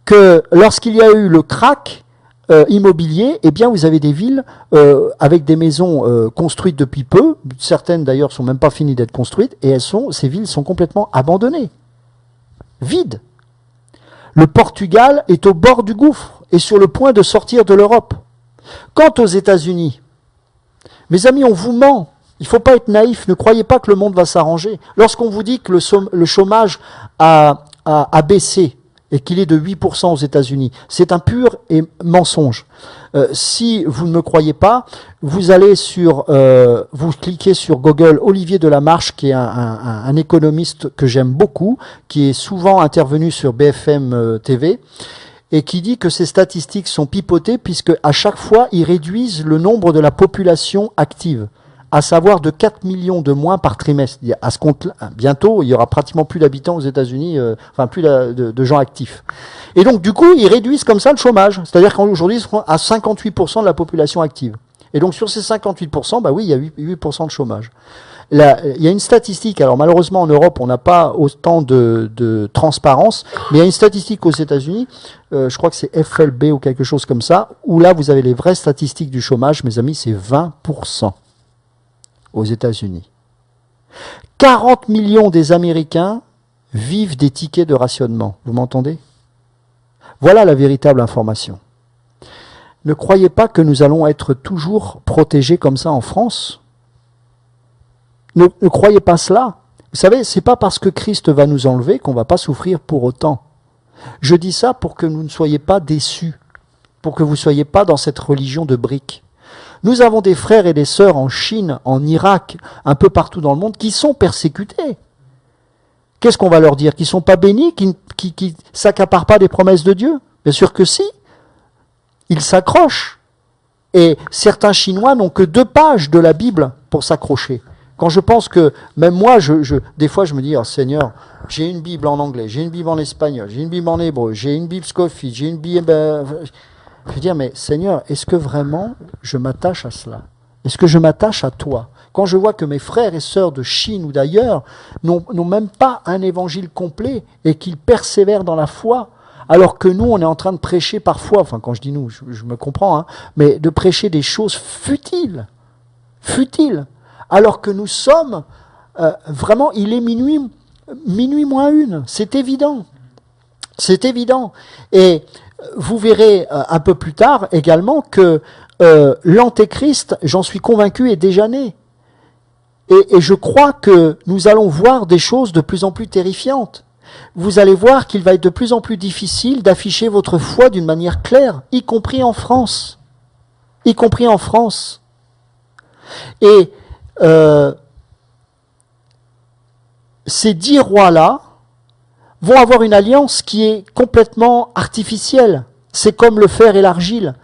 que lorsqu'il y a eu le krach immobilier, eh bien vous avez des villes avec des maisons construites depuis peu, certaines d'ailleurs ne sont même pas finies d'être construites, et ces villes sont complètement abandonnées, vides. Le Portugal est au bord du gouffre et sur le point de sortir de l'Europe. Quant aux États-Unis, mes amis, on vous ment. Il ne faut pas être naïf, ne croyez pas que le monde va s'arranger. Lorsqu'on vous dit que le chômage a baissé, et qu'il est de 8% aux États-Unis. C'est un pur mensonge. Si vous ne me croyez pas, vous allez vous cliquez sur Google Olivier Delamarche, qui est un économiste que j'aime beaucoup, qui est souvent intervenu sur BFM TV, et qui dit que ces statistiques sont pipotées puisque à chaque fois, ils réduisent le nombre de la population active, à savoir de 4 millions de moins par trimestre. À ce compte, bientôt, il y aura pratiquement plus d'habitants aux États-Unis, enfin plus de gens actifs. Et donc, du coup, ils réduisent comme ça le chômage. C'est-à-dire qu'aujourd'hui, ils seront à 58% de la population active. Et donc, sur ces 58%, bah oui, il y a 8% de chômage. Il y a une statistique, alors malheureusement en Europe on n'a pas autant de transparence, mais il y a une statistique aux États-Unis, je crois que c'est FLB ou quelque chose comme ça, où là vous avez les vraies statistiques du chômage, mes amis, c'est 20% aux États-Unis. 40 millions des Américains vivent des tickets de rationnement, vous m'entendez? Voilà la véritable information. Ne croyez pas que nous allons être toujours protégés comme ça en France. Ne croyez pas cela. Vous savez, c'est pas parce que Christ va nous enlever qu'on va pas souffrir pour autant. Je dis ça pour que vous ne soyez pas déçus, pour que vous ne soyez pas dans cette religion de briques. Nous avons des frères et des sœurs en Chine, en Irak, un peu partout dans le monde, qui sont persécutés. Qu'est-ce qu'on va leur dire? Qu'ils ne sont pas bénis, qui ne s'accaparent pas des promesses de Dieu? Bien sûr que si. Ils s'accrochent. Et certains Chinois n'ont que 2 pages de la Bible pour s'accrocher. Quand je pense que, même moi, des fois je me dis, oh, Seigneur, j'ai une Bible en anglais, j'ai une Bible en espagnol, j'ai une Bible en hébreu, j'ai une Bible Scofield, j'ai une Bible... Je veux dire, mais Seigneur, est-ce que vraiment je m'attache à cela? Est-ce que je m'attache à toi? Quand je vois que mes frères et sœurs de Chine ou d'ailleurs n'ont même pas un évangile complet et qu'ils persévèrent dans la foi, alors que nous, on est en train de prêcher parfois, enfin quand je dis nous, je me comprends, hein, mais de prêcher des choses futiles, alors que nous sommes, vraiment, il est minuit moins 1, c'est évident. C'est évident. Et vous verrez un peu plus tard également que l'Antéchrist, j'en suis convaincu, est déjà né. Et je crois que nous allons voir des choses de plus en plus terrifiantes. Vous allez voir qu'il va être de plus en plus difficile d'afficher votre foi d'une manière claire, y compris en France. Y compris en France. Et ces 10 rois-là vont avoir une alliance qui est complètement artificielle. C'est comme le fer et l'argile.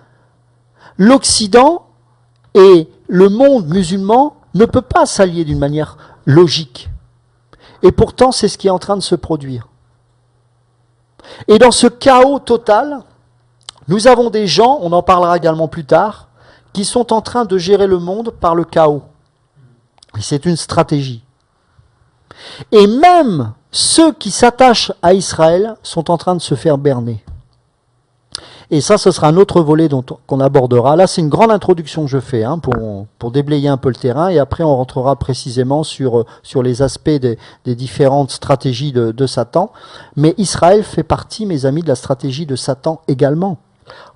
L'Occident et le monde musulman ne peut pas s'allier d'une manière logique. Et pourtant, c'est ce qui est en train de se produire. Et dans ce chaos total, nous avons des gens, on en parlera également plus tard, qui sont en train de gérer le monde par le chaos. Et c'est une stratégie. Et même ceux qui s'attachent à Israël sont en train de se faire berner. Et ça, ce sera un autre volet qu'on abordera. Là, c'est une grande introduction que je fais pour déblayer un peu le terrain. Et après, on rentrera précisément sur les aspects des différentes stratégies de Satan. Mais Israël fait partie, mes amis, de la stratégie de Satan également.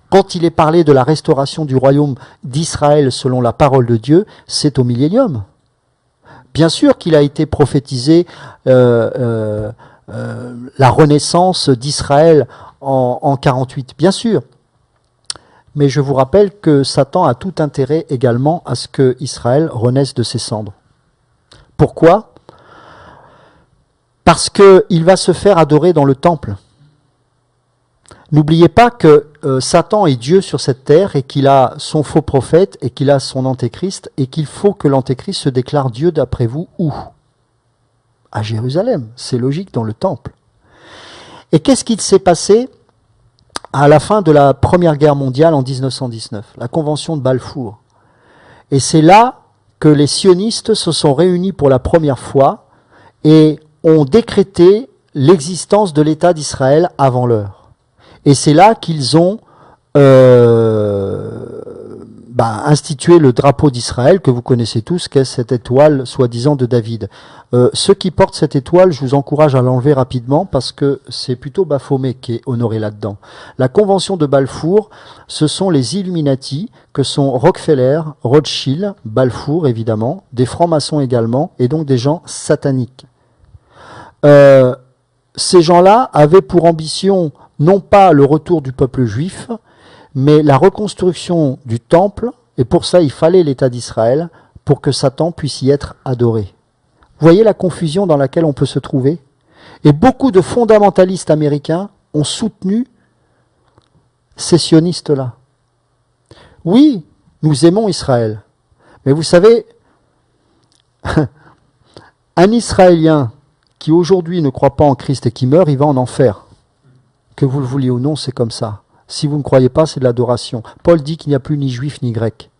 Quand il est parlé de la restauration du royaume d'Israël selon la parole de Dieu, c'est au millénium. Bien sûr qu'il a été prophétisé la renaissance d'Israël en 48, bien sûr. Mais je vous rappelle que Satan a tout intérêt également à ce que Israël renaisse de ses cendres. Pourquoi? Parce qu'il va se faire adorer dans le temple. N'oubliez pas que Satan est Dieu sur cette terre et qu'il a son faux prophète et qu'il a son antéchrist et qu'il faut que l'antéchrist se déclare Dieu d'après vous où? À Jérusalem, c'est logique, dans le temple. Et qu'est-ce qui s'est passé à la fin de la Première Guerre mondiale en 1919, la Convention de Balfour? Et c'est là que les sionistes se sont réunis pour la première fois et ont décrété l'existence de l'État d'Israël avant l'heure. Et c'est là qu'ils ont institué le drapeau d'Israël, que vous connaissez tous, qu'est cette étoile soi-disant de David. Ceux qui portent cette étoile, je vous encourage à l'enlever rapidement parce que c'est plutôt Baphomet qui est honoré là-dedans. La Convention de Balfour, ce sont les Illuminati, que sont Rockefeller, Rothschild, Balfour évidemment, des francs-maçons également, et donc des gens sataniques. Ces gens-là avaient pour ambition non pas le retour du peuple juif, mais la reconstruction du temple, et pour ça il fallait l'État d'Israël, pour que Satan puisse y être adoré. Vous voyez la confusion dans laquelle on peut se trouver? Et beaucoup de fondamentalistes américains ont soutenu ces sionistes-là. Oui, nous aimons Israël, mais vous savez, un Israélien qui aujourd'hui ne croit pas en Christ et qui meurt, il va en enfer. Que vous le vouliez ou non, c'est comme ça. Si vous ne croyez pas, c'est de l'adoration. Paul dit qu'il n'y a plus ni juif ni grec.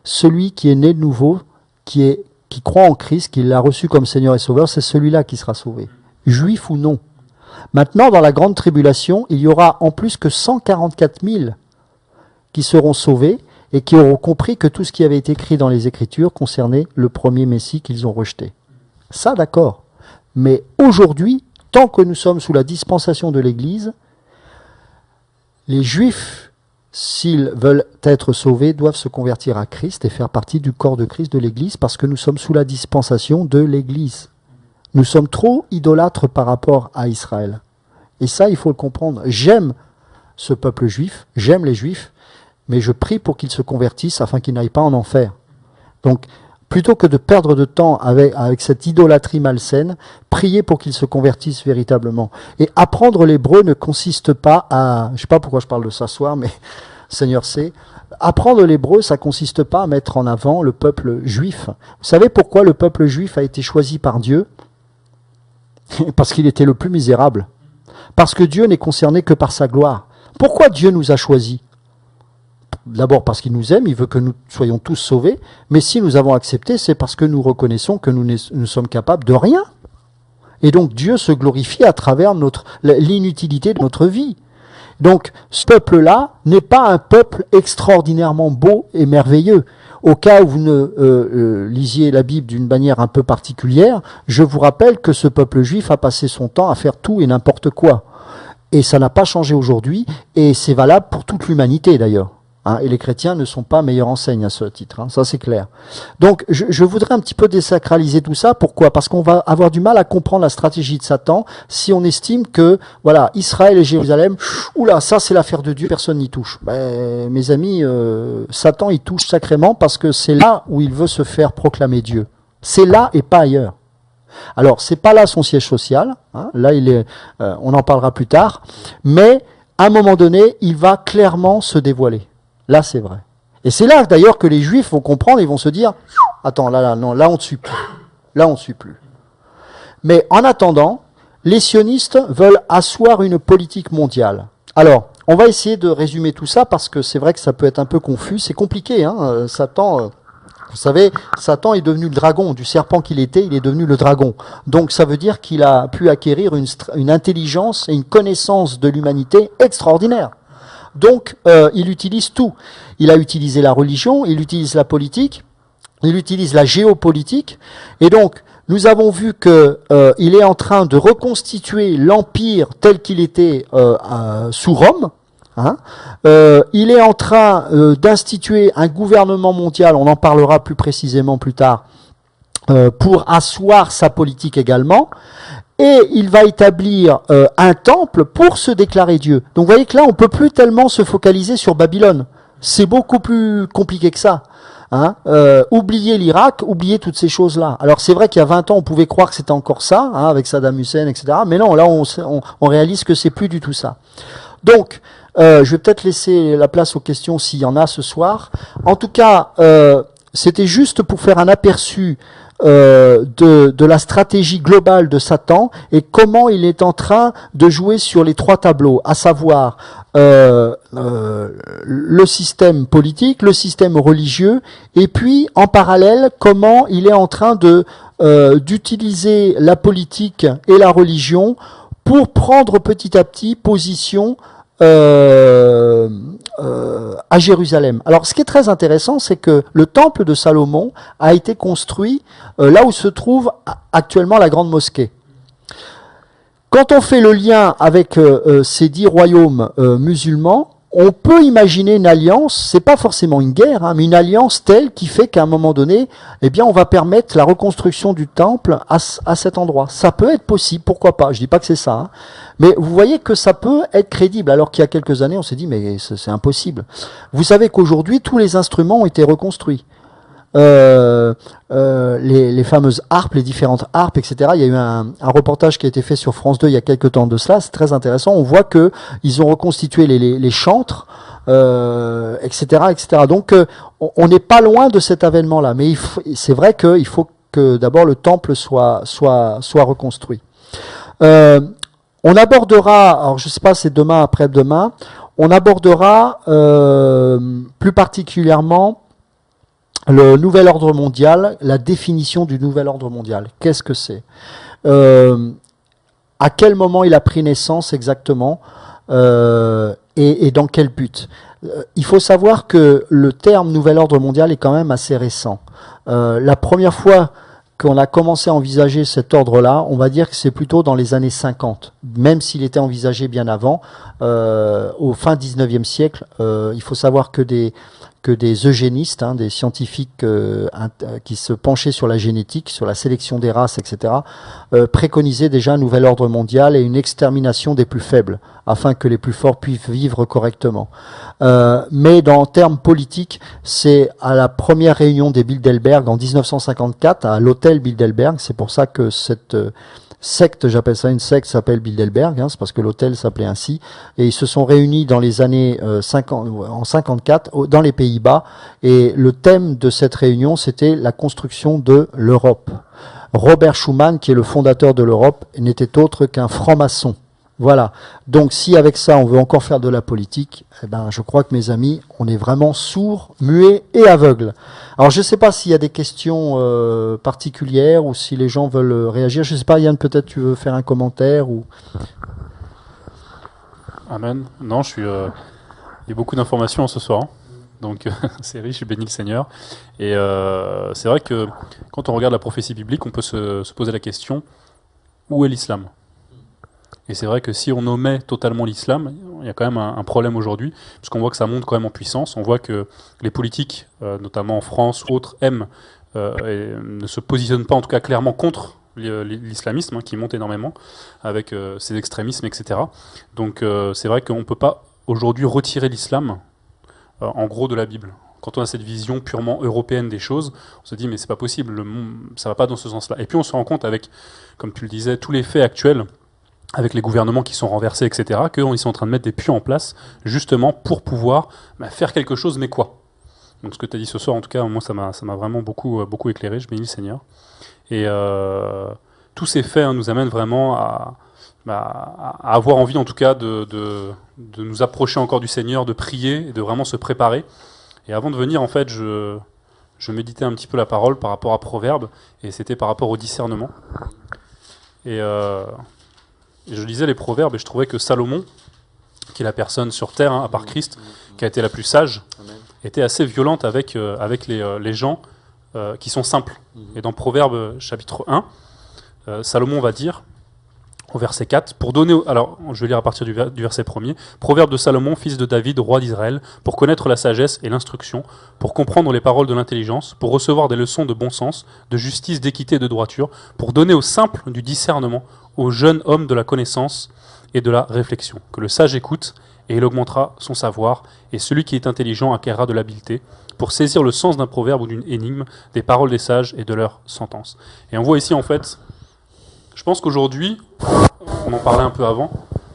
Celui qui est né de nouveau, qui est qui croit en Christ, qui l'a reçu comme Seigneur et Sauveur, c'est celui-là qui sera sauvé, juif ou non. Maintenant, dans la grande tribulation, il y aura en plus que 144 000 qui seront sauvés et qui auront compris que tout ce qui avait été écrit dans les Écritures concernait le premier Messie qu'ils ont rejeté. Ça, d'accord. Mais aujourd'hui, tant que nous sommes sous la dispensation de l'Église, les Juifs, s'ils veulent être sauvés, doivent se convertir à Christ et faire partie du corps de Christ de l'Église, parce que nous sommes sous la dispensation de l'Église. Nous sommes trop idolâtres par rapport à Israël. Et ça, il faut le comprendre. J'aime ce peuple juif, j'aime les Juifs, mais je prie pour qu'ils se convertissent afin qu'ils n'aillent pas en enfer. Donc, plutôt que de perdre de temps avec cette idolâtrie malsaine, priez pour qu'ils se convertissent véritablement. Et apprendre l'hébreu ne consiste pas à... Je ne sais pas pourquoi je parle de ça ce soir, mais Seigneur sait. Apprendre l'hébreu, ça ne consiste pas à mettre en avant le peuple juif. Vous savez pourquoi le peuple juif a été choisi par Dieu ? Parce qu'il était le plus misérable. Parce que Dieu n'est concerné que par sa gloire. Pourquoi Dieu nous a choisis ? D'abord parce qu'il nous aime, il veut que nous soyons tous sauvés, mais si nous avons accepté, c'est parce que nous reconnaissons que nous sommes capables de rien. Et donc Dieu se glorifie à travers l'inutilité de notre vie. Donc ce peuple-là n'est pas un peuple extraordinairement beau et merveilleux. Au cas où vous ne lisiez la Bible d'une manière un peu particulière, je vous rappelle que ce peuple juif a passé son temps à faire tout et n'importe quoi. Et ça n'a pas changé aujourd'hui, et c'est valable pour toute l'humanité d'ailleurs. Hein, et les chrétiens ne sont pas meilleurs enseignes à ce titre, hein, ça c'est clair. Donc je voudrais un petit peu désacraliser tout ça. Pourquoi ? Parce qu'on va avoir du mal à comprendre la stratégie de Satan si on estime que voilà, Israël et Jérusalem, oula, ça c'est l'affaire de Dieu, personne n'y touche. Ben, mes amis, Satan y touche sacrément parce que c'est là où il veut se faire proclamer Dieu. C'est là et pas ailleurs. Alors c'est pas là son siège social, hein, là il est, on en parlera plus tard, mais à un moment donné, il va clairement se dévoiler. Là, c'est vrai. Et c'est là, d'ailleurs, que les Juifs vont comprendre et vont se dire « Attends, non, là, on ne suit plus. Là, on ne suit plus. » Mais en attendant, les sionistes veulent asseoir une politique mondiale. Alors, on va essayer de résumer tout ça parce que c'est vrai que ça peut être un peu confus. C'est compliqué, hein. Satan, vous savez, Satan est devenu le dragon. Du serpent qu'il était, il est devenu le dragon. Donc, ça veut dire qu'il a pu acquérir une intelligence et une connaissance de l'humanité extraordinaire. Donc, il utilise tout. Il a utilisé la religion, il utilise la politique, il utilise la géopolitique. Et donc, nous avons vu que il est en train de reconstituer l'empire tel qu'il était sous Rome. Hein. Il est en train d'instituer un gouvernement mondial, on en parlera plus précisément plus tard, pour asseoir sa politique également. Et il va établir un temple pour se déclarer Dieu. Donc vous voyez que là, on ne peut plus tellement se focaliser sur Babylone. C'est beaucoup plus compliqué que ça. Hein. Oubliez l'Irak, oubliez toutes ces choses-là. Alors c'est vrai qu'il y a 20 ans, on pouvait croire que c'était encore ça, hein, avec Saddam Hussein, etc. Mais non, là, on réalise que c'est plus du tout ça. Donc, je vais peut-être laisser la place aux questions s'il y en a ce soir. En tout cas, c'était juste pour faire un aperçu de la stratégie globale de Satan et comment il est en train de jouer sur les trois tableaux, à savoir le système politique, le système religieux, et puis en parallèle comment il est en train d'utiliser la politique et la religion pour prendre petit à petit position à Jérusalem. Alors, ce qui est très intéressant, c'est que le temple de Salomon a été construit là où se trouve actuellement la grande mosquée. Quand on fait le lien avec ces 10 royaumes musulmans, on peut imaginer une alliance, c'est pas forcément une guerre, hein, mais une alliance telle qui fait qu'à un moment donné, eh bien, on va permettre la reconstruction du temple à cet endroit. Ça peut être possible, pourquoi pas. Je dis pas que c'est ça, hein. Mais vous voyez que ça peut être crédible, alors qu'il y a quelques années, on s'est dit, mais c'est impossible. Vous savez qu'aujourd'hui, tous les instruments ont été reconstruits. Les fameuses harpes, les différentes harpes, etc. Il y a eu un reportage qui a été fait sur France 2 il y a quelques temps de cela, c'est très intéressant. On voit que ils ont reconstitué les chantres, etc., etc. Donc, on n'est pas loin de cet avènement-là, mais c'est vrai qu'il faut que d'abord le temple soit reconstruit. On abordera, alors je ne sais pas, c'est demain, après-demain, on abordera plus particulièrement Le nouvel ordre mondial, la définition du nouvel ordre mondial, qu'est-ce que c'est? À quel moment il a pris naissance exactement et dans quel but? Il faut savoir que le terme nouvel ordre mondial est quand même assez récent. La première fois qu'on a commencé à envisager cet ordre-là, on va dire que c'est plutôt dans les années 50, même s'il était envisagé bien avant, au fin 19e siècle. Il faut savoir que des eugénistes, des scientifiques qui se penchaient sur la génétique, sur la sélection des races, etc., préconisaient déjà un nouvel ordre mondial et une extermination des plus faibles, afin que les plus forts puissent vivre correctement. Mais en termes politiques, c'est à la première réunion des Bilderberg en 1954, à l'hôtel Bilderberg, c'est pour ça que cette secte, j'appelle ça une secte, s'appelle Bilderberg, c'est parce que l'hôtel s'appelait ainsi, et ils se sont réunis dans les années 50, en 54 dans les Pays-Bas, et le thème de cette réunion, c'était la construction de l'Europe. Robert Schuman, qui est le fondateur de l'Europe, n'était autre qu'un franc-maçon. Voilà. Donc, si avec ça, on veut encore faire de la politique, eh ben, je crois que mes amis, on est vraiment sourds, muets et aveugles. Alors, je ne sais pas s'il y a des questions particulières ou si les gens veulent réagir. Je ne sais pas, Yann, peut-être tu veux faire un commentaire ou... Amen. Non, il y a beaucoup d'informations ce soir. Donc, c'est riche, je suis béni le Seigneur. Et c'est vrai que quand on regarde la prophétie biblique, on peut se poser la question, où est l'islam ? Et c'est vrai que si on omet totalement l'islam, il y a quand même un problème aujourd'hui, puisqu'on voit que ça monte quand même en puissance. On voit que les politiques, notamment en France ou autres, aiment et ne se positionnent pas en tout cas clairement contre l'islamisme, qui monte énormément, avec ses extrémismes, etc. Donc c'est vrai qu'on ne peut pas aujourd'hui retirer l'islam, en gros, de la Bible. Quand on a cette vision purement européenne des choses, on se dit mais c'est pas possible, ça va pas dans ce sens-là. Et puis on se rend compte avec, comme tu le disais, tous les faits actuels, avec les gouvernements qui sont renversés, etc., qu'ils sont en train de mettre des pions en place, justement, pour pouvoir faire quelque chose, mais quoi? Donc ce que tu as dit ce soir, en tout cas, moi, ça m'a vraiment beaucoup éclairé, je bénis le Seigneur. Et tous ces faits nous amènent vraiment à avoir envie, en tout cas, de nous approcher encore du Seigneur, de prier, et de vraiment se préparer. Et avant de venir, en fait, je méditais un petit peu la parole par rapport à Proverbes, et c'était par rapport au discernement. Et je lisais les Proverbes et je trouvais que Salomon, qui est la personne sur terre, à part Christ, qui a été la plus sage, était assez violente avec les gens qui sont simples. Et dans Proverbes chapitre 1, Salomon va dire, au verset 4, pour donner... Alors, je vais lire à partir du verset 1er. Proverbe de Salomon, fils de David, roi d'Israël, pour connaître la sagesse et l'instruction, pour comprendre les paroles de l'intelligence, pour recevoir des leçons de bon sens, de justice, d'équité et de droiture, pour donner aux simples du discernement, aux jeunes hommes de la connaissance et de la réflexion. Que le sage écoute, et il augmentera son savoir, et celui qui est intelligent acquérera de l'habileté, pour saisir le sens d'un proverbe ou d'une énigme, des paroles des sages et de leurs sentences. Et on voit ici, en fait, je pense qu'aujourd'hui, on en parlait un peu avant,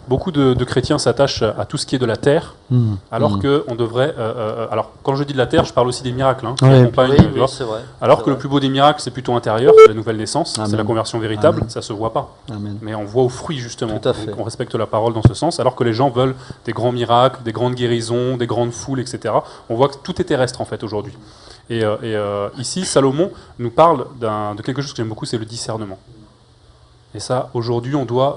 beaucoup de chrétiens s'attachent à tout ce qui est de la terre, alors que on devrait... alors, quand je dis de la terre, je parle aussi des miracles, qui accompagnent, c'est vrai. Alors que le plus beau des miracles, c'est plutôt intérieur, c'est la nouvelle naissance, c'est la conversion véritable, ça se voit pas. Amen. Mais on voit aux fruits, justement. Tout à fait. Donc, on respecte la parole dans ce sens, alors que les gens veulent des grands miracles, des grandes guérisons, des grandes foules, etc. On voit que tout est terrestre, en fait, aujourd'hui. Et ici, Salomon nous parle de quelque chose que j'aime beaucoup, c'est le discernement. Et ça, aujourd'hui,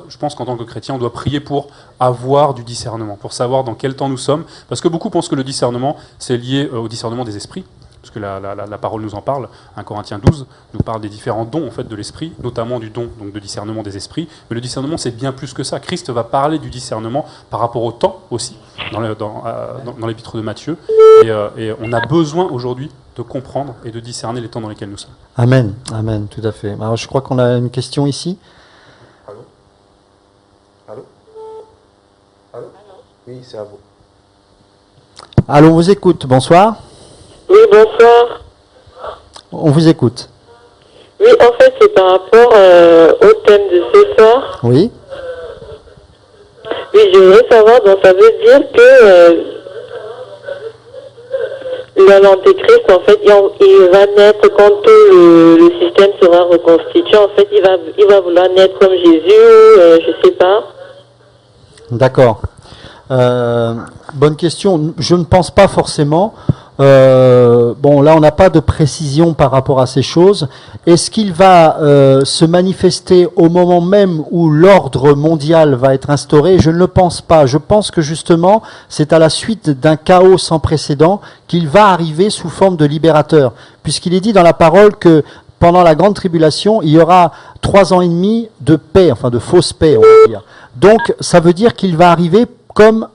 je pense qu'en tant que chrétien, on doit prier pour avoir du discernement, pour savoir dans quel temps nous sommes. Parce que beaucoup pensent que le discernement, c'est lié au discernement des esprits, parce que la parole nous en parle. 1 Corinthiens 12 nous parle des différents dons en fait, de l'esprit, notamment du don donc, de discernement des esprits. Mais le discernement, c'est bien plus que ça. Christ va parler du discernement par rapport au temps aussi, dans l'épître de Matthieu. Et on a besoin aujourd'hui de comprendre et de discerner les temps dans lesquels nous sommes. Amen, amen, tout à fait. Alors, je crois qu'on a une question ici. Allô? Oui, c'est à vous. Allô, on vous écoute. Bonsoir. Oui, bonsoir. On vous écoute. Oui, en fait, c'est par rapport au thème de ce soir. Oui. Oui, je voudrais savoir, donc ça veut dire que l'antéchrist, en fait, il va naître quand tout le système sera reconstitué. En fait, il va vouloir naître comme Jésus, je sais pas. D'accord. Bonne question. Je ne pense pas forcément. bon, là, on n'a pas de précision par rapport à ces choses. Est-ce qu'il va se manifester au moment même où l'ordre mondial va être instauré? Je ne le pense pas. Je pense que justement, c'est à la suite d'un chaos sans précédent qu'il va arriver sous forme de libérateur. Puisqu'il est dit dans la parole que pendant la grande tribulation, il y aura 3 ans et demi de paix, enfin de fausse paix, on va dire. Donc, ça veut dire qu'il va arriver comme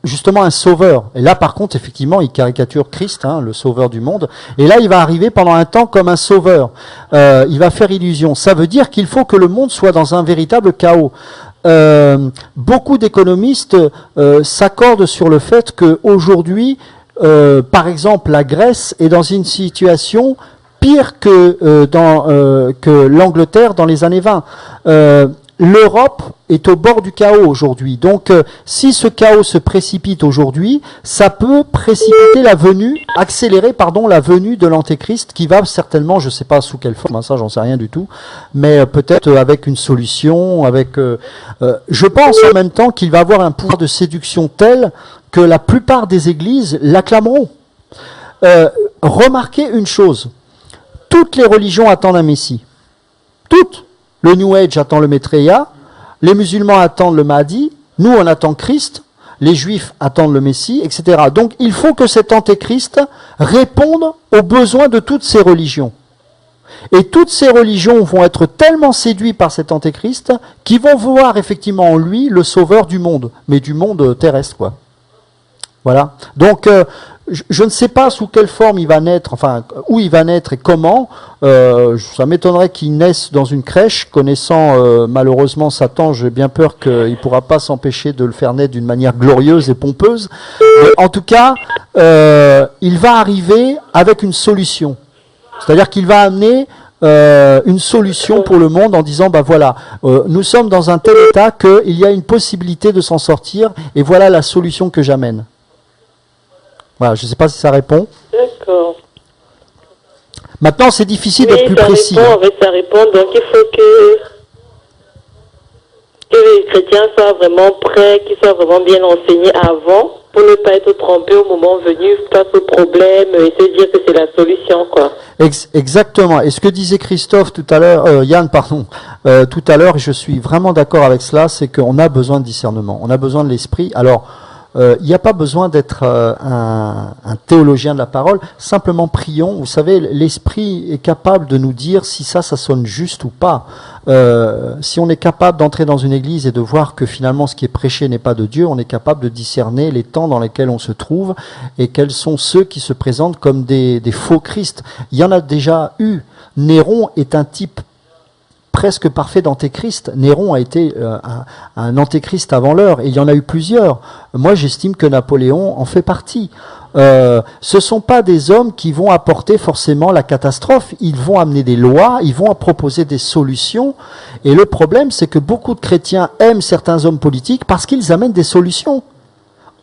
justement un sauveur. Et là, par contre, effectivement, il caricature Christ, hein, le sauveur du monde. Et là, il va arriver pendant un temps comme un sauveur. Il va faire illusion. Ça veut dire qu'il faut que le monde soit dans un véritable chaos. Beaucoup d'économistes s'accordent sur le fait qu'aujourd'hui, par exemple, la Grèce est dans une situation pire que l'Angleterre dans les années 20. L'Europe est au bord du chaos aujourd'hui. Donc, si ce chaos se précipite aujourd'hui, ça peut précipiter accélérer la venue de l'Antéchrist qui va certainement, je ne sais pas sous quelle forme, hein, ça j'en sais rien du tout, mais peut-être avec une solution, je pense en même temps qu'il va avoir un pouvoir de séduction tel que la plupart des églises l'acclameront. Remarquez une chose, toutes les religions attendent un Messie. Toutes. Le New Age attend le Maitreya, les musulmans attendent le Mahdi, nous on attend Christ, les juifs attendent le Messie, etc. Donc il faut que cet antéchrist réponde aux besoins de toutes ces religions. Et toutes ces religions vont être tellement séduites par cet antéchrist qu'ils vont voir effectivement en lui le sauveur du monde, mais du monde terrestre, quoi. Voilà. Donc, je ne sais pas sous quelle forme il va naître, enfin, où il va naître et comment. Ça m'étonnerait qu'il naisse dans une crèche. Connaissant malheureusement Satan, j'ai bien peur qu'il ne pourra pas s'empêcher de le faire naître d'une manière glorieuse et pompeuse. Mais en tout cas, il va arriver avec une solution. C'est-à-dire qu'il va amener une solution pour le monde en disant, bah voilà, nous sommes dans un tel état qu'il y a une possibilité de s'en sortir et voilà la solution que j'amène. Voilà, je ne sais pas si ça répond. D'accord. Maintenant, c'est difficile d'être plus précis. Répond, en fait, ça répond. Donc, il faut que les chrétiens soient vraiment prêts, qu'ils soient vraiment bien enseignés avant pour ne pas être trompés au moment venu face au problème et se dire que c'est la solution, quoi. Exactement. Et ce que disait Christophe tout à l'heure, Yann, pardon, tout à l'heure, et je suis vraiment d'accord avec cela, c'est qu'on a besoin de discernement. On a besoin de l'esprit. Alors, il n'y a pas besoin d'être un théologien de la parole, simplement prions. Vous savez, l'esprit est capable de nous dire si ça sonne juste ou pas. Si on est capable d'entrer dans une église et de voir que finalement ce qui est prêché n'est pas de Dieu, on est capable de discerner les temps dans lesquels on se trouve et quels sont ceux qui se présentent comme des faux Christ. Il y en a déjà eu. Néron est un type presque parfait d'antéchrist. Néron a été un antéchrist avant l'heure, et il y en a eu plusieurs. Moi, j'estime que Napoléon en fait partie. Ce sont pas des hommes qui vont apporter forcément la catastrophe. Ils vont amener des lois, ils vont proposer des solutions. Et le problème, c'est que beaucoup de chrétiens aiment certains hommes politiques parce qu'ils amènent des solutions.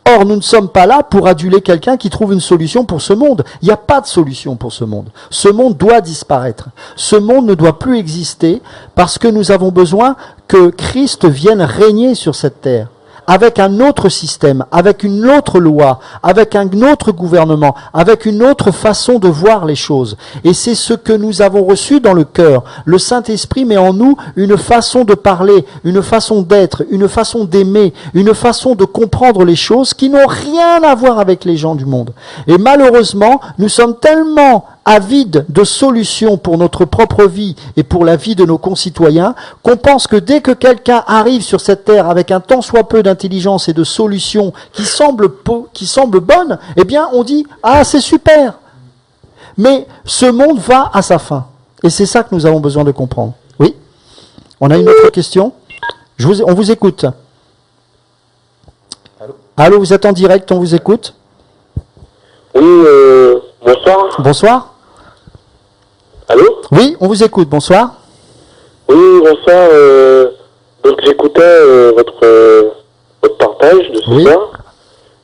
Or, nous ne sommes pas là pour aduler quelqu'un qui trouve une solution pour ce monde. Il n'y a pas de solution pour ce monde. Ce monde doit disparaître. Ce monde ne doit plus exister parce que nous avons besoin que Christ vienne régner sur cette terre. Avec un autre système, avec une autre loi, avec un autre gouvernement, avec une autre façon de voir les choses. Et c'est ce que nous avons reçu dans le cœur. Le Saint-Esprit met en nous une façon de parler, une façon d'être, une façon d'aimer, une façon de comprendre les choses qui n'ont rien à voir avec les gens du monde. Et malheureusement, nous sommes tellement avides de solutions pour notre propre vie et pour la vie de nos concitoyens, qu'on pense que dès que quelqu'un arrive sur cette terre avec un tant soit peu d'intelligence et de solutions qui semblent bonnes, eh bien on dit « Ah, c'est super !» Mais ce monde va à sa fin. Et c'est ça que nous avons besoin de comprendre. Oui ? On a une autre question ? On vous écoute. Allô, vous êtes en direct, on vous écoute. Oui, bonsoir. Bonsoir. Allô? Oui, on vous écoute, bonsoir. Oui, bonsoir. Donc j'écoutais votre partage de ce soir.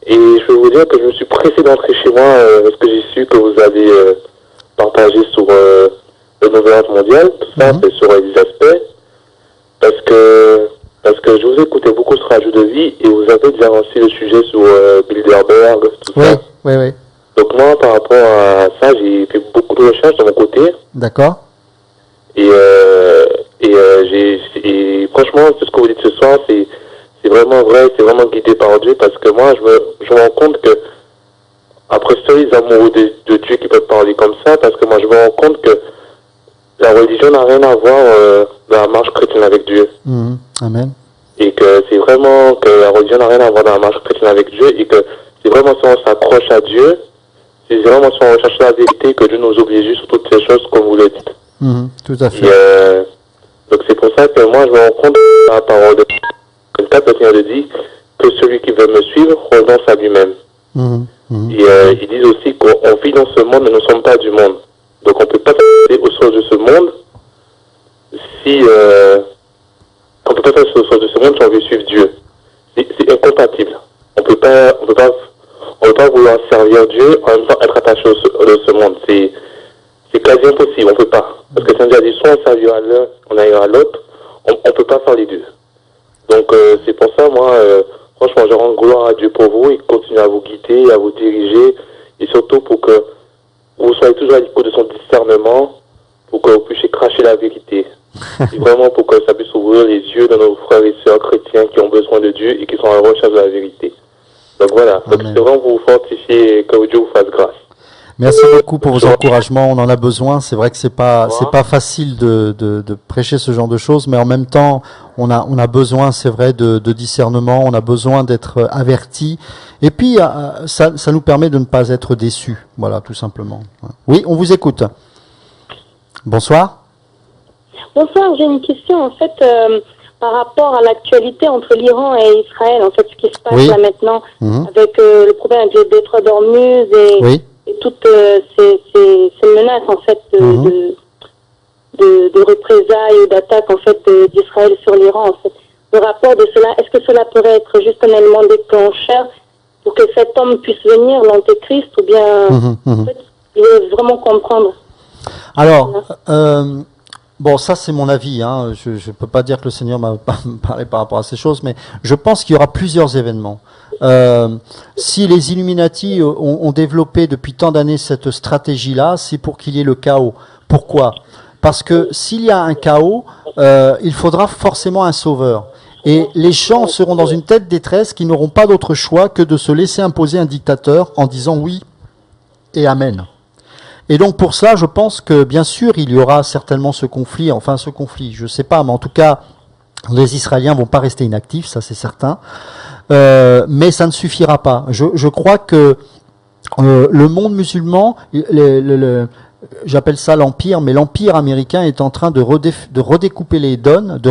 Et je veux vous dire que je me suis pressé d'entrer chez moi parce que j'ai su que vous avez partagé sur le nouvel ordre mondial. Tout ça, c'est sur les aspects. Parce que je vous écoutais beaucoup sur Radio de Vie et vous avez déjà lancé le sujet sur Bilderberg, tout ça. Oui. Donc moi, par rapport à ça, j'ai fait beaucoup de recherches de mon côté. D'accord. Et franchement, tout ce que vous dites ce soir, c'est vraiment vrai, c'est vraiment guidé par Dieu, parce que moi, je me rends compte que, après ça, les amoureux de Dieu qui peuvent parler comme ça, parce que moi, je me rends compte que la religion n'a rien à voir dans la marche chrétienne avec Dieu. Amen. Et que c'est vraiment que la religion n'a rien à voir dans la marche chrétienne avec Dieu, et que c'est vraiment si on s'accroche à Dieu, c'est vraiment si on recherche la vérité que Dieu nous oblige sur toutes ces choses comme vous le dites. Tout à fait. Et, donc c'est pour ça que moi je me rends compte de la parole de Dieu. Le Seigneur le dit que celui qui veut me suivre renonce à lui-même. Et ils disent aussi qu'on vit dans ce monde mais nous ne sommes pas du monde. Donc on ne peut pas passer aux choses de ce monde si on peut pas faire aux choses de ce monde si on veut suivre Dieu. C'est incompatible. On peut pas vouloir servir Dieu en même temps être attaché de ce monde. C'est quasi impossible, on peut pas. Parce que Saint-Dieu a dit, soit on servira l'un, on aillera à l'autre, on peut pas faire les deux. Donc c'est pour ça, moi, franchement, je rends gloire à Dieu pour vous, il continue à vous guider, à vous diriger, et surtout pour que vous soyez toujours à l'écoute de son discernement, pour que vous puissiez cracher la vérité. Et vraiment pour que ça puisse ouvrir les yeux de nos frères et sœurs chrétiens qui ont besoin de Dieu et qui sont à la recherche de la vérité. Donc voilà, donc c'est vraiment pour vous fortifier et que Dieu vous fasse grâce. Merci beaucoup pour vos encouragements, on en a besoin. C'est vrai que c'est pas facile de prêcher ce genre de choses, mais en même temps, on a besoin, c'est vrai, de discernement, on a besoin d'être averti. Et puis, ça nous permet de ne pas être déçus. Voilà, tout simplement. Oui, on vous écoute. Bonsoir. Bonsoir, j'ai une question en fait par rapport à l'actualité entre l'Iran et Israël, en fait ce qui se passe là maintenant avec le problème avec les détroits d'Ormuz et toutes ces menaces en fait de représailles ou d'attaques en fait d'Israël sur l'Iran en fait. Le rapport de cela, est-ce que cela pourrait être juste un élément déclencheur pour que cet homme puisse venir, l'antéchrist, ou bien en fait, il veut vraiment comprendre? Alors, bon, ça c'est mon avis, hein. Je ne peux pas dire que le Seigneur m'a parlé par rapport à ces choses, mais je pense qu'il y aura plusieurs événements. Si les Illuminati ont développé depuis tant d'années cette stratégie-là, c'est pour qu'il y ait le chaos. Pourquoi ? Parce que s'il y a un chaos, il faudra forcément un sauveur. Et les gens seront dans une telle détresse qu'ils n'auront pas d'autre choix que de se laisser imposer un dictateur en disant oui et amen. Et donc pour ça, je pense que bien sûr, il y aura certainement ce conflit, je ne sais pas, mais en tout cas, les Israéliens vont pas rester inactifs, ça c'est certain. Mais ça ne suffira pas. Je crois que le monde musulman, j'appelle ça l'empire, mais l'empire américain est en train de redécouper les donnes,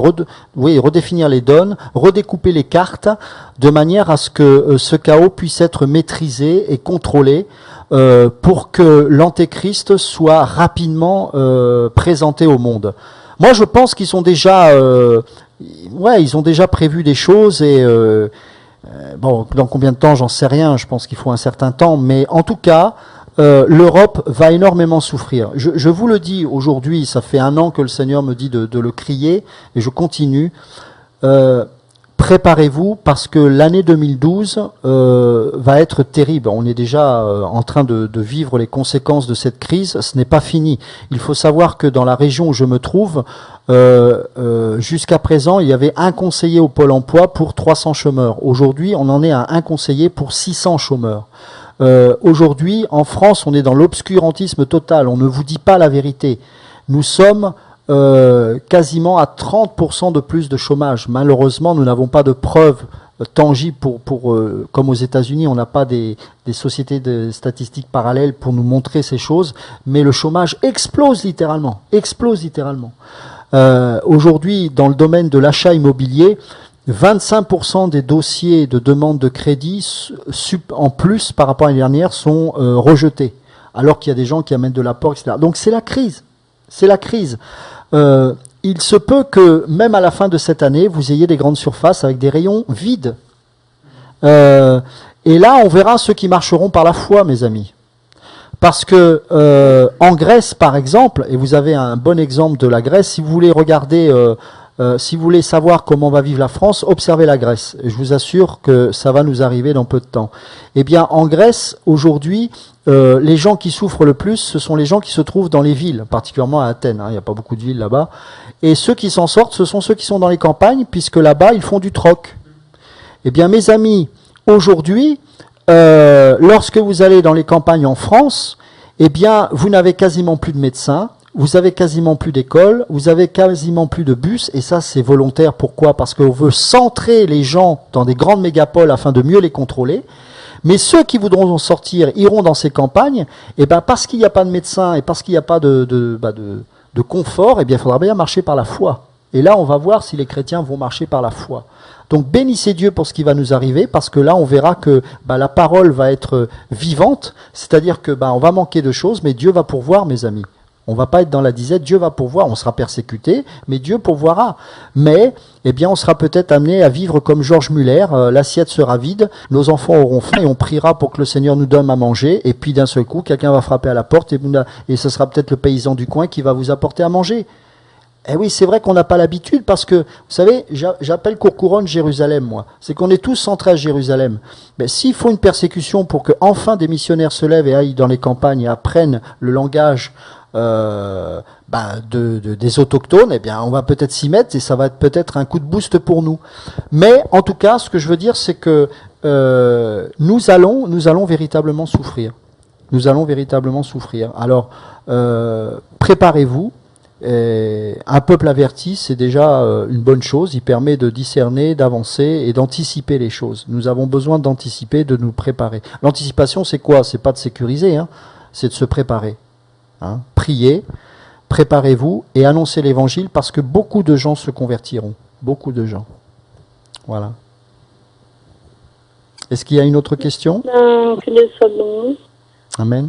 redéfinir les donnes, redécouper les cartes, de manière à ce que ce chaos puisse être maîtrisé et contrôlé, pour que l'antéchrist soit rapidement présenté au monde. Moi, je pense qu'ils sont déjà, ils ont déjà prévu des choses et bon, dans combien de temps, j'en sais rien. Je pense qu'il faut un certain temps, mais en tout cas, l'Europe va énormément souffrir. Je vous le dis aujourd'hui, ça fait 1 an que le Seigneur me dit de le crier, et je continue. Préparez-vous, parce que l'année 2012 va être terrible. On est déjà en train de vivre les conséquences de cette crise. Ce n'est pas fini. Il faut savoir que dans la région où je me trouve, jusqu'à présent, il y avait un conseiller au Pôle emploi pour 300 chômeurs. Aujourd'hui, on en est à un conseiller pour 600 chômeurs. Aujourd'hui, en France, on est dans l'obscurantisme total. On ne vous dit pas la vérité. Nous sommes quasiment à 30% de plus de chômage. Malheureusement, nous n'avons pas de preuves tangibles comme aux États-Unis, on n'a pas des sociétés de statistiques parallèles pour nous montrer ces choses, mais le chômage explose littéralement. Aujourd'hui, dans le domaine de l'achat immobilier, 25% des dossiers de demande de crédit en plus par rapport à l'année dernière sont rejetés, alors qu'il y a des gens qui amènent de l'apport, etc. Donc c'est la crise. Il se peut que même à la fin de cette année, vous ayez des grandes surfaces avec des rayons vides. Et là, on verra ceux qui marcheront par la foi, mes amis. Parce que en Grèce, par exemple, et vous avez un bon exemple de la Grèce, si vous voulez regarder si vous voulez savoir comment va vivre la France, observez la Grèce. Et je vous assure que ça va nous arriver dans peu de temps. Eh bien, en Grèce, aujourd'hui, les gens qui souffrent le plus, ce sont les gens qui se trouvent dans les villes, particulièrement à Athènes. Il n'y a pas beaucoup de villes là-bas. Et ceux qui s'en sortent, ce sont ceux qui sont dans les campagnes, puisque là-bas, ils font du troc. Eh bien, mes amis, aujourd'hui, lorsque vous allez dans les campagnes en France, eh bien, vous n'avez quasiment plus de médecins. Vous avez quasiment plus d'écoles, vous avez quasiment plus de bus, et ça c'est volontaire. Pourquoi? Parce qu'on veut centrer les gens dans des grandes mégapoles afin de mieux les contrôler. Mais ceux qui voudront en sortir iront dans ces campagnes, et ben parce qu'il n'y a pas de médecins et parce qu'il n'y a pas de confort, et bien il faudra bien marcher par la foi. Et là on va voir si les chrétiens vont marcher par la foi. Donc bénissez Dieu pour ce qui va nous arriver, parce que là on verra que la parole va être vivante, c'est-à-dire que on va manquer de choses, mais Dieu va pourvoir, mes amis. On ne va pas être dans la disette, Dieu va pourvoir, on sera persécuté, mais Dieu pourvoira. Mais, eh bien, on sera peut-être amené à vivre comme Georges Muller, l'assiette sera vide, nos enfants auront faim et on priera pour que le Seigneur nous donne à manger, et puis d'un seul coup, quelqu'un va frapper à la porte et ce sera peut-être le paysan du coin qui va vous apporter à manger. Eh oui, c'est vrai qu'on n'a pas l'habitude parce que, vous savez, j'appelle Courcouronne Jérusalem, moi. C'est qu'on est tous centrés à Jérusalem. Mais s'il faut une persécution pour que enfin des missionnaires se lèvent et aillent dans les campagnes et apprennent le langage des autochtones, eh bien, on va peut-être s'y mettre et ça va être peut-être un coup de boost pour nous. Mais en tout cas, ce que je veux dire, c'est que nous allons véritablement souffrir. Nous allons véritablement souffrir. Alors, préparez-vous. Un peuple averti, c'est déjà une bonne chose. Il permet de discerner, d'avancer et d'anticiper les choses. Nous avons besoin d'anticiper, de nous préparer. L'anticipation, c'est quoi? C'est pas de sécuriser, c'est de se préparer. Priez, préparez-vous et annoncez l'évangile parce que beaucoup de gens se convertiront. Beaucoup de gens. Voilà. Est-ce qu'il y a une autre question? Que Dieu soit béni. Amen.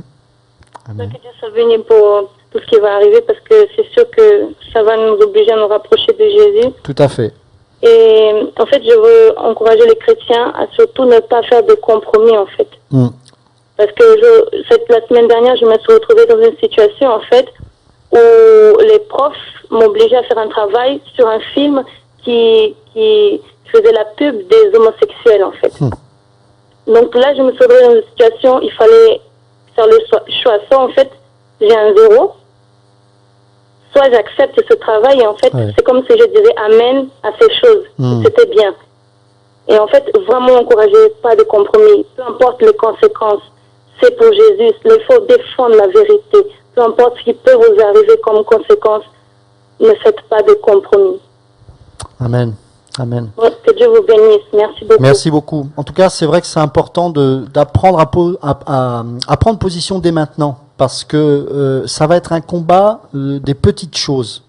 Amen. Que Dieu soit béni pour tout ce qui va arriver parce que c'est sûr que ça va nous obliger à nous rapprocher de Jésus. Tout à fait. Et en fait, je veux encourager les chrétiens à surtout ne pas faire de compromis en fait. Parce que la semaine dernière, je me suis retrouvée dans une situation, en fait, où les profs m'obligeaient à faire un travail sur un film qui faisait la pub des homosexuels, en fait. Donc là, je me suis retrouvée dans une situation, il fallait faire le choix. Soit, en fait, j'ai un 0, soit j'accepte ce travail, et en fait, c'est comme si je disais amen à ces choses. C'était bien. Et en fait, vraiment encourager, pas de compromis, peu importe les conséquences. C'est pour Jésus. Il faut défendre la vérité. Peu importe ce qui peut vous arriver comme conséquence, ne faites pas de compromis. Amen. Amen. Que Dieu vous bénisse. Merci beaucoup. Merci beaucoup. En tout cas, c'est vrai que c'est important d'apprendre à prendre position dès maintenant, parce que ça va être un combat des petites choses.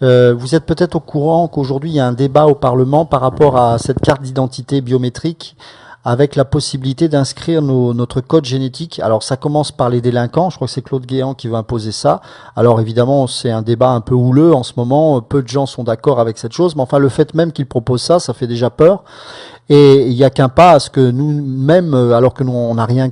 Vous êtes peut-être au courant qu'aujourd'hui, il y a un débat au Parlement par rapport à cette carte d'identité biométrique, avec la possibilité d'inscrire notre code génétique. Alors ça commence par les délinquants, je crois que c'est Claude Guéant qui va imposer ça. Alors évidemment c'est un débat un peu houleux en ce moment, peu de gens sont d'accord avec cette chose, mais enfin le fait même qu'il propose ça fait déjà peur. Et il n'y a qu'un pas à ce que nous-mêmes, alors que nous on n'a rien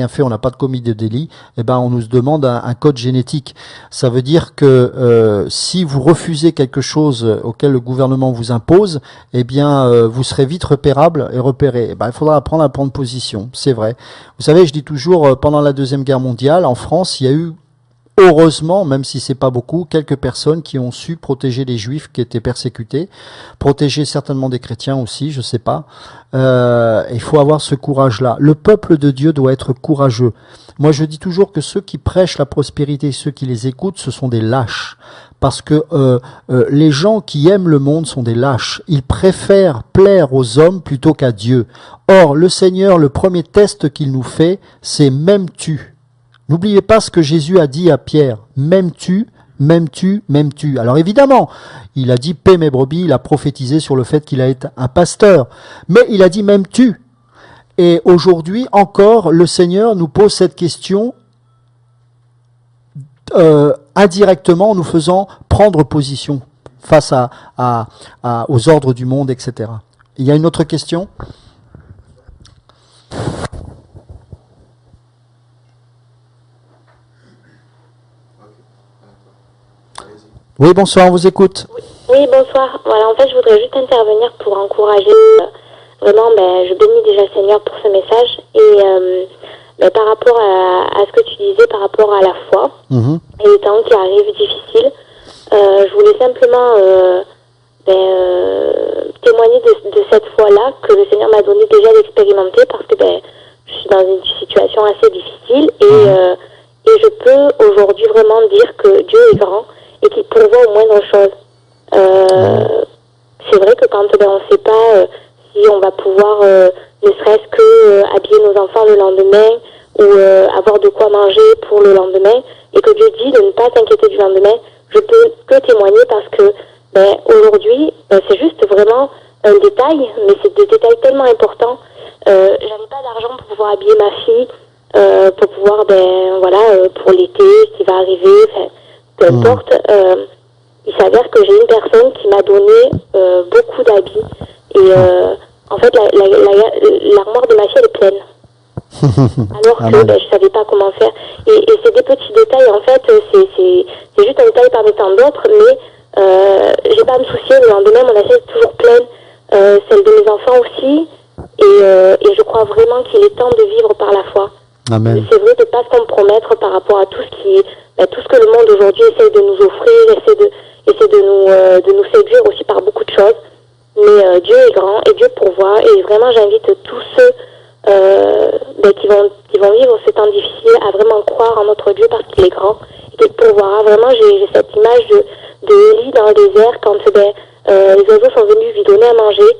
fait, on n'a pas de commis de délit, eh ben on nous demande un code génétique. Ça veut dire que si vous refusez quelque chose auquel le gouvernement vous impose, eh bien vous serez vite repérable et repéré. Eh ben il faudra apprendre à prendre position, c'est vrai. Vous savez, je dis toujours, pendant la Deuxième Guerre mondiale, en France, il y a eu heureusement, même si c'est pas beaucoup, quelques personnes qui ont su protéger les Juifs qui étaient persécutés, protéger certainement des chrétiens aussi, je sais pas. Il faut avoir ce courage-là. Le peuple de Dieu doit être courageux. Moi, je dis toujours que ceux qui prêchent la prospérité, ceux qui les écoutent, ce sont des lâches. Parce que les gens qui aiment le monde sont des lâches. Ils préfèrent plaire aux hommes plutôt qu'à Dieu. Or, le Seigneur, le premier test qu'il nous fait, c'est « m'aimes-tu » ? N'oubliez pas ce que Jésus a dit à Pierre. M'aimes-tu, m'aimes-tu, m'aimes-tu. Alors évidemment, il a dit paix mes brebis, il a prophétisé sur le fait qu'il a été un pasteur. Mais il a dit m'aimes-tu. Et aujourd'hui encore, le Seigneur nous pose cette question indirectement en nous faisant prendre position face aux ordres du monde, etc. Il y a une autre question ? Oui, bonsoir, on vous écoute. Oui, bonsoir. Voilà, en fait, je voudrais juste intervenir pour encourager. Vraiment, je bénis déjà le Seigneur pour ce message. Et par rapport à ce que tu disais, par rapport à la foi, et les temps qui arrivent difficiles, je voulais simplement témoigner de cette foi-là que le Seigneur m'a donné déjà d'expérimenter, parce que je suis dans une situation assez difficile et je peux aujourd'hui vraiment dire que Dieu est grand et qu'il pourvoit aux moindres choses. C'est vrai que quand on ne sait pas si on va pouvoir ne serait-ce que habiller nos enfants le lendemain ou avoir de quoi manger pour le lendemain, et que Dieu dit de ne pas s'inquiéter du lendemain, je peux que témoigner parce que aujourd'hui, c'est juste vraiment un détail, mais c'est des détails tellement importants. J'avais pas d'argent pour pouvoir habiller ma fille, pour pouvoir, pour l'été qui va arriver, peu importe. Il s'avère que j'ai une personne qui m'a donné beaucoup d'habits. Et en fait, l'armoire de ma fille est pleine. Alors que je savais pas comment faire. Et c'est des petits détails, en fait, c'est juste un détail parmi tant d'autres, mais j'ai pas à me soucier. Le lendemain, mon assiette est toujours pleine, celle de mes enfants aussi. Et je crois vraiment qu'il est temps de vivre par la foi. Amen. C'est vrai de ne pas se compromettre par rapport à tout ce que le monde aujourd'hui essaie de nous offrir, essaie de nous séduire aussi par beaucoup de choses. Mais Dieu est grand et Dieu pourvoit. Et vraiment, j'invite tous ceux qui vont vivre ce temps difficile à vraiment croire en notre Dieu parce qu'il est grand et qu'il pourvoira. Vraiment, j'ai cette image de Élie dans le désert quand les oiseaux sont venus lui donner à manger.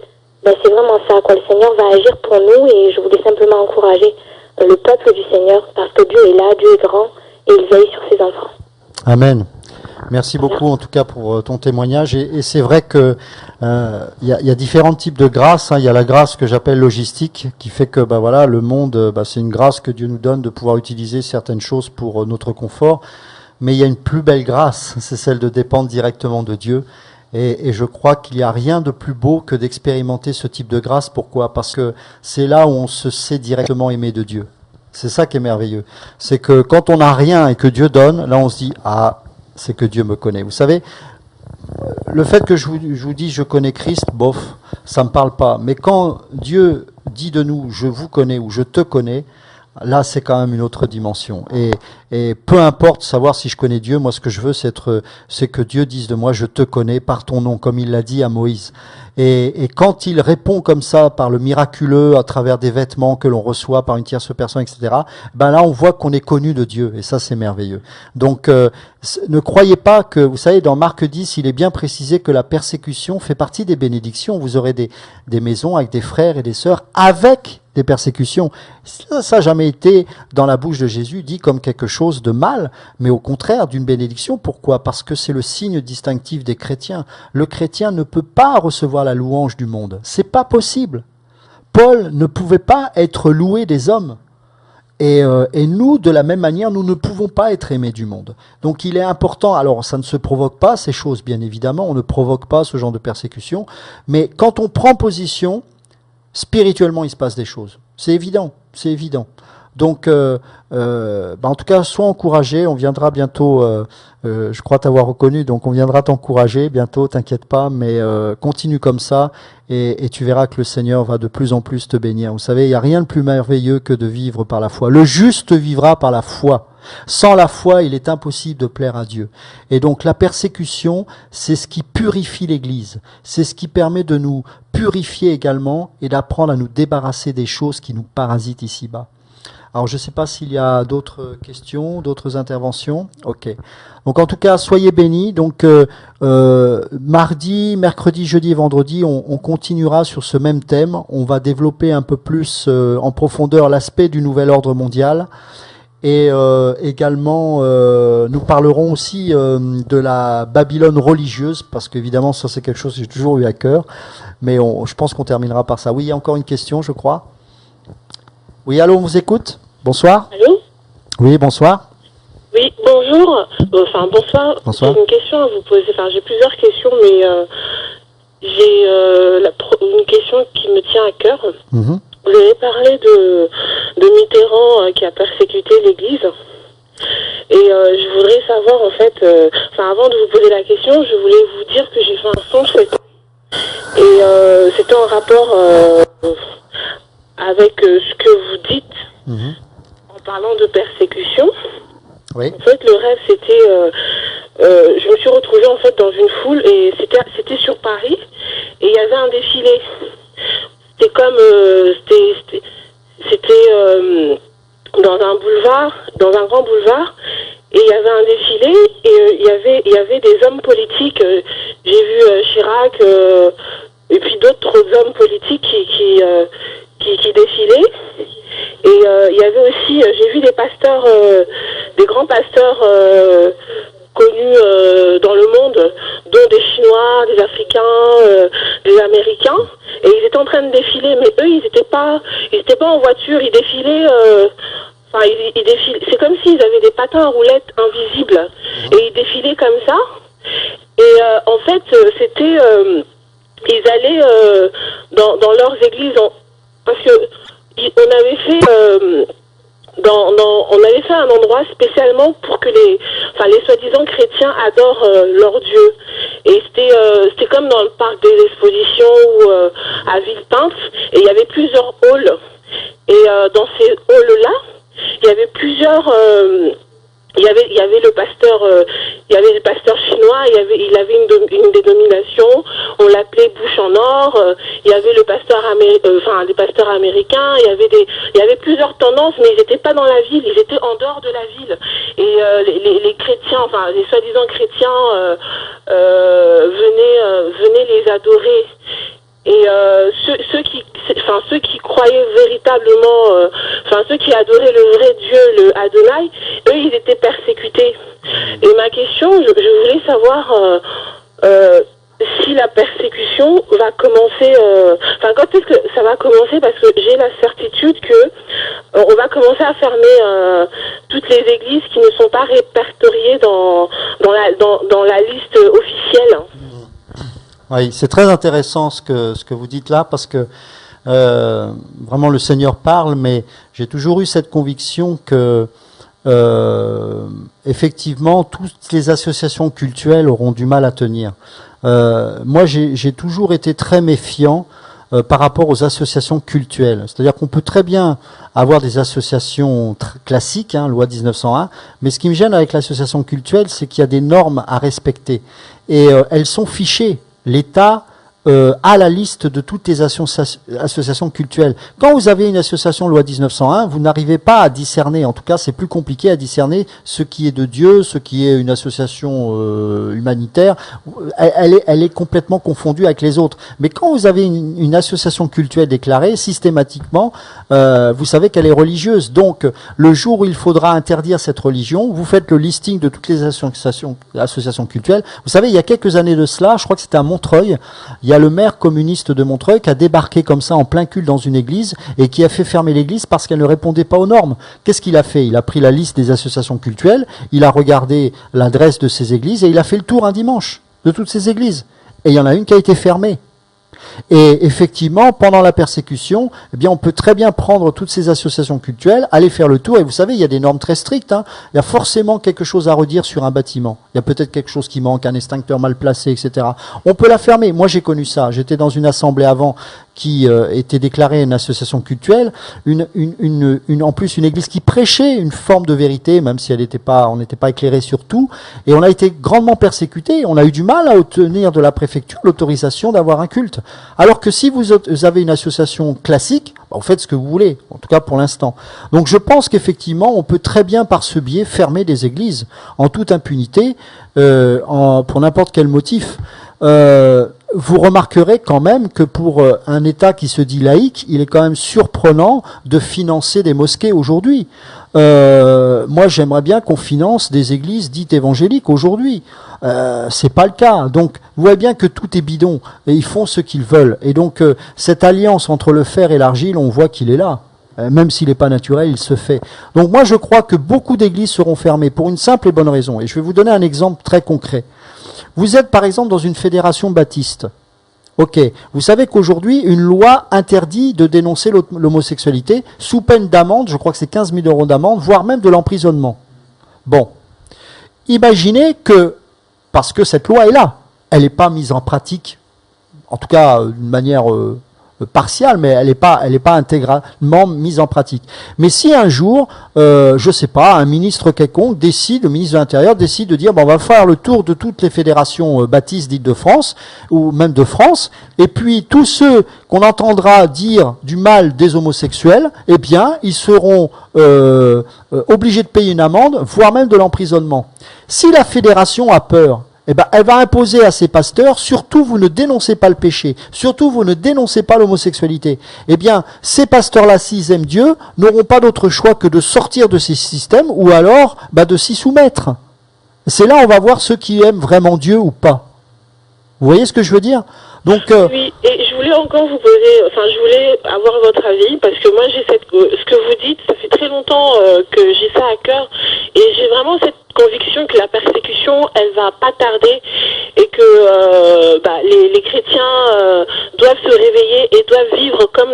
C'est vraiment ça, quoi. Le Seigneur va agir pour nous et je voulais simplement encourager le peuple du Seigneur parce que Dieu est là, Dieu est grand et il veille sur ses enfants. Amen. Merci beaucoup en tout cas pour ton témoignage. Et c'est vrai que y a différents types de grâces. Il y a la grâce que j'appelle logistique, qui fait que le monde, c'est une grâce que Dieu nous donne de pouvoir utiliser certaines choses pour notre confort. Mais il y a une plus belle grâce, c'est celle de dépendre directement de Dieu. Et je crois qu'il n'y a rien de plus beau que d'expérimenter ce type de grâce. Pourquoi ? Parce que c'est là où on se sait directement aimé de Dieu. C'est ça qui est merveilleux. C'est que quand on n'a rien et que Dieu donne, là on se dit « Ah, c'est que Dieu me connaît ». Vous savez, le fait que je vous dis « Je connais Christ », bof, ça me parle pas. Mais quand Dieu dit de nous « Je vous connais » ou « Je te connais », là, c'est quand même une autre dimension. Et peu importe savoir si je connais Dieu, moi, ce que je veux, c'est que Dieu dise de moi, je te connais par ton nom, comme il l'a dit à Moïse. Et quand il répond comme ça, par le miraculeux, à travers des vêtements que l'on reçoit par une tierce personne, etc., là, on voit qu'on est connu de Dieu. Et ça, c'est merveilleux. Donc, ne croyez pas que, vous savez, dans Marc 10, il est bien précisé que la persécution fait partie des bénédictions. Vous aurez des maisons avec des frères et des sœurs avec des persécutions. Ça n'a jamais été dans la bouche de Jésus dit comme quelque chose de mal, mais au contraire d'une bénédiction. Pourquoi ? Parce que c'est le signe distinctif des chrétiens. Le chrétien ne peut pas recevoir la louange du monde. C'est pas possible. Paul ne pouvait pas être loué des hommes. Et nous, de la même manière, nous ne pouvons pas être aimés du monde. Donc il est important, alors ça ne se provoque pas, ces choses, bien évidemment, on ne provoque pas ce genre de persécution, mais quand on prend position, spirituellement, il se passe des choses. C'est évident, c'est évident. Donc, en tout cas, sois encouragé. On viendra bientôt, je crois t'avoir reconnu, donc on viendra t'encourager bientôt, t'inquiète pas, mais continue comme ça et tu verras que le Seigneur va de plus en plus te bénir. Vous savez, il n'y a rien de plus merveilleux que de vivre par la foi. Le juste vivra par la foi. Sans la foi, il est impossible de plaire à Dieu. Et donc la persécution, c'est ce qui purifie l'Église. C'est ce qui permet de nous purifier également et d'apprendre à nous débarrasser des choses qui nous parasitent ici-bas. Alors je ne sais pas s'il y a d'autres questions, d'autres interventions. Ok. Donc en tout cas, soyez bénis. Donc mardi, mercredi, jeudi et vendredi, on continuera sur ce même thème. On va développer un peu plus en profondeur l'aspect du nouvel ordre mondial. Et également, nous parlerons aussi de la Babylone religieuse, parce qu'évidemment, ça c'est quelque chose que j'ai toujours eu à cœur. Mais je pense qu'on terminera par ça. Oui, il y a encore une question, je crois. Oui, allô, on vous écoute. Bonsoir. Allô ? Oui, bonsoir. Oui, bonjour. Bonsoir. Bonsoir. J'ai une question à vous poser. J'ai plusieurs questions, mais j'ai une question qui me tient à cœur. Mm-hmm. Vous avez parlé de Mitterrand qui a persécuté l'Église. Et je voudrais savoir, en fait, avant de vous poser la question, je voulais vous dire que j'ai fait un son cette nuit. Et c'était en rapport avec ce que vous dites en parlant de persécution. Oui. En fait, le rêve, c'était... je me suis retrouvée, en fait, dans une foule, et c'était sur Paris, et il y avait un défilé. C'était comme... C'était dans un boulevard, dans un grand boulevard, et il y avait un défilé, et il y avait des hommes politiques. J'ai vu Chirac, et puis d'autres hommes politiques qui défilaient. Et il y avait aussi, j'ai vu des pasteurs, des grands pasteurs connus dans le monde, dont des Chinois, des Africains, des Américains, et ils étaient en train de défiler, mais eux, ils étaient pas en voiture, ils défilaient, ils défilaient, c'est comme s'ils avaient des patins à roulettes invisibles, et ils défilaient comme ça, et en fait, c'était, ils allaient dans leurs églises, parce que on avait fait on avait fait un endroit spécialement pour que les soi-disant chrétiens adorent leur Dieu. Et c'était comme dans le parc des expositions ou à Villepinte, et il y avait plusieurs halls. Et dans ces halls-là, il y avait plusieurs... il y avait le pasteur chinois, il avait une dénomination, on l'appelait Bouche en Or, il y avait les pasteurs américains, il y avait plusieurs tendances, mais ils n'étaient pas dans la ville, ils étaient en dehors de la ville. Et les chrétiens, les soi-disant chrétiens venaient les adorer. Et ceux qui croyaient véritablement, ceux qui adoraient le vrai Dieu, le Adonai, eux, ils étaient persécutés. Et ma question, je voulais savoir si la persécution va commencer, quand est-ce que ça va commencer, parce que j'ai la certitude que on va commencer à fermer toutes les églises qui ne sont pas répertoriées dans la liste officielle. Oui, c'est très intéressant ce que vous dites là, parce que vraiment le Seigneur parle, mais j'ai toujours eu cette conviction que effectivement toutes les associations cultuelles auront du mal à tenir. Moi, j'ai toujours été très méfiant par rapport aux associations cultuelles. C'est-à-dire qu'on peut très bien avoir des associations classiques, loi 1901, mais ce qui me gêne avec l'association cultuelle, c'est qu'il y a des normes à respecter. Et elles sont fichées. L'État a la liste de toutes les associations cultuelles. Quand vous avez une association loi 1901, vous n'arrivez pas à discerner, en tout cas c'est plus compliqué à discerner ce qui est de Dieu, ce qui est une association humanitaire. Elle est complètement confondue avec les autres. Mais quand vous avez une association cultuelle déclarée, systématiquement, vous savez qu'elle est religieuse. Donc le jour où il faudra interdire cette religion, vous faites le listing de toutes les associations cultuelles. Vous savez, il y a quelques années de cela, je crois que c'était à Montreuil, il y a le maire communiste de Montreuil qui a débarqué comme ça en plein culte dans une église et qui a fait fermer l'église parce qu'elle ne répondait pas aux normes. Qu'est-ce qu'il a fait? Il a pris la liste des associations cultuelles, il a regardé l'adresse de ces églises et il a fait le tour un dimanche de toutes ces églises. Et il y en a une qui a été fermée. Et effectivement, pendant la persécution, eh bien, on peut très bien prendre toutes ces associations cultuelles, aller faire le tour, et vous savez, il y a des normes très strictes, Il y a forcément quelque chose à redire sur un bâtiment. Il y a peut-être quelque chose qui manque, un extincteur mal placé, etc. On peut la fermer. Moi, j'ai connu ça. J'étais dans une assemblée avant qui était déclarée une association cultuelle, en plus une église qui prêchait une forme de vérité, même si on n'était pas éclairé sur tout, et on a été grandement persécutés. On a eu du mal à obtenir de la préfecture l'autorisation d'avoir un culte. Alors que si vous avez une association classique, vous faites ce que vous voulez, en tout cas pour l'instant. Donc je pense qu'effectivement, on peut très bien par ce biais fermer des églises en toute impunité, pour n'importe quel motif. Vous remarquerez quand même que pour un État qui se dit laïque, il est quand même surprenant de financer des mosquées aujourd'hui. Moi, j'aimerais bien qu'on finance des églises dites évangéliques aujourd'hui. C'est pas le cas. Donc, vous voyez bien que tout est bidon et ils font ce qu'ils veulent. Et donc, cette alliance entre le fer et l'argile, on voit qu'il est là. Même s'il n'est pas naturel, il se fait. Donc, moi, je crois que beaucoup d'églises seront fermées pour une simple et bonne raison. Et je vais vous donner un exemple très concret. Vous êtes par exemple dans une fédération baptiste. Ok, vous savez qu'aujourd'hui, une loi interdit de dénoncer l'homosexualité sous peine d'amende, je crois que c'est 15 000 € d'amende, voire même de l'emprisonnement. Bon, Imaginez que, parce que cette loi est là, elle n'est pas mise en pratique, en tout cas d'une manière partiale, mais elle n'est pas intégralement mise en pratique. Mais si un jour, je sais pas, un ministre quelconque décide, le ministre de l'Intérieur décide de dire, bon, on va faire le tour de toutes les fédérations baptistes d'Île-de-France, ou même de France, et puis tous ceux qu'on entendra dire du mal des homosexuels, eh bien, ils seront obligés de payer une amende, voire même de l'emprisonnement. Si la fédération a peur, eh ben, elle va imposer à ses pasteurs, surtout vous ne dénoncez pas le péché, surtout vous ne dénoncez pas l'homosexualité. Eh bien, ces pasteurs-là, s'ils aiment Dieu, n'auront pas d'autre choix que de sortir de ces systèmes ou alors de s'y soumettre. C'est là où on va voir ceux qui aiment vraiment Dieu ou pas. Vous voyez ce que je veux dire? Donc, oui, et je voulais encore vous poser, je voulais avoir votre avis, parce que moi j'ai ce que vous dites, ça fait très longtemps que j'ai ça à cœur, et j'ai vraiment cette conviction que la persécution, elle va pas tarder, et que les chrétiens doivent se réveiller et doivent vivre comme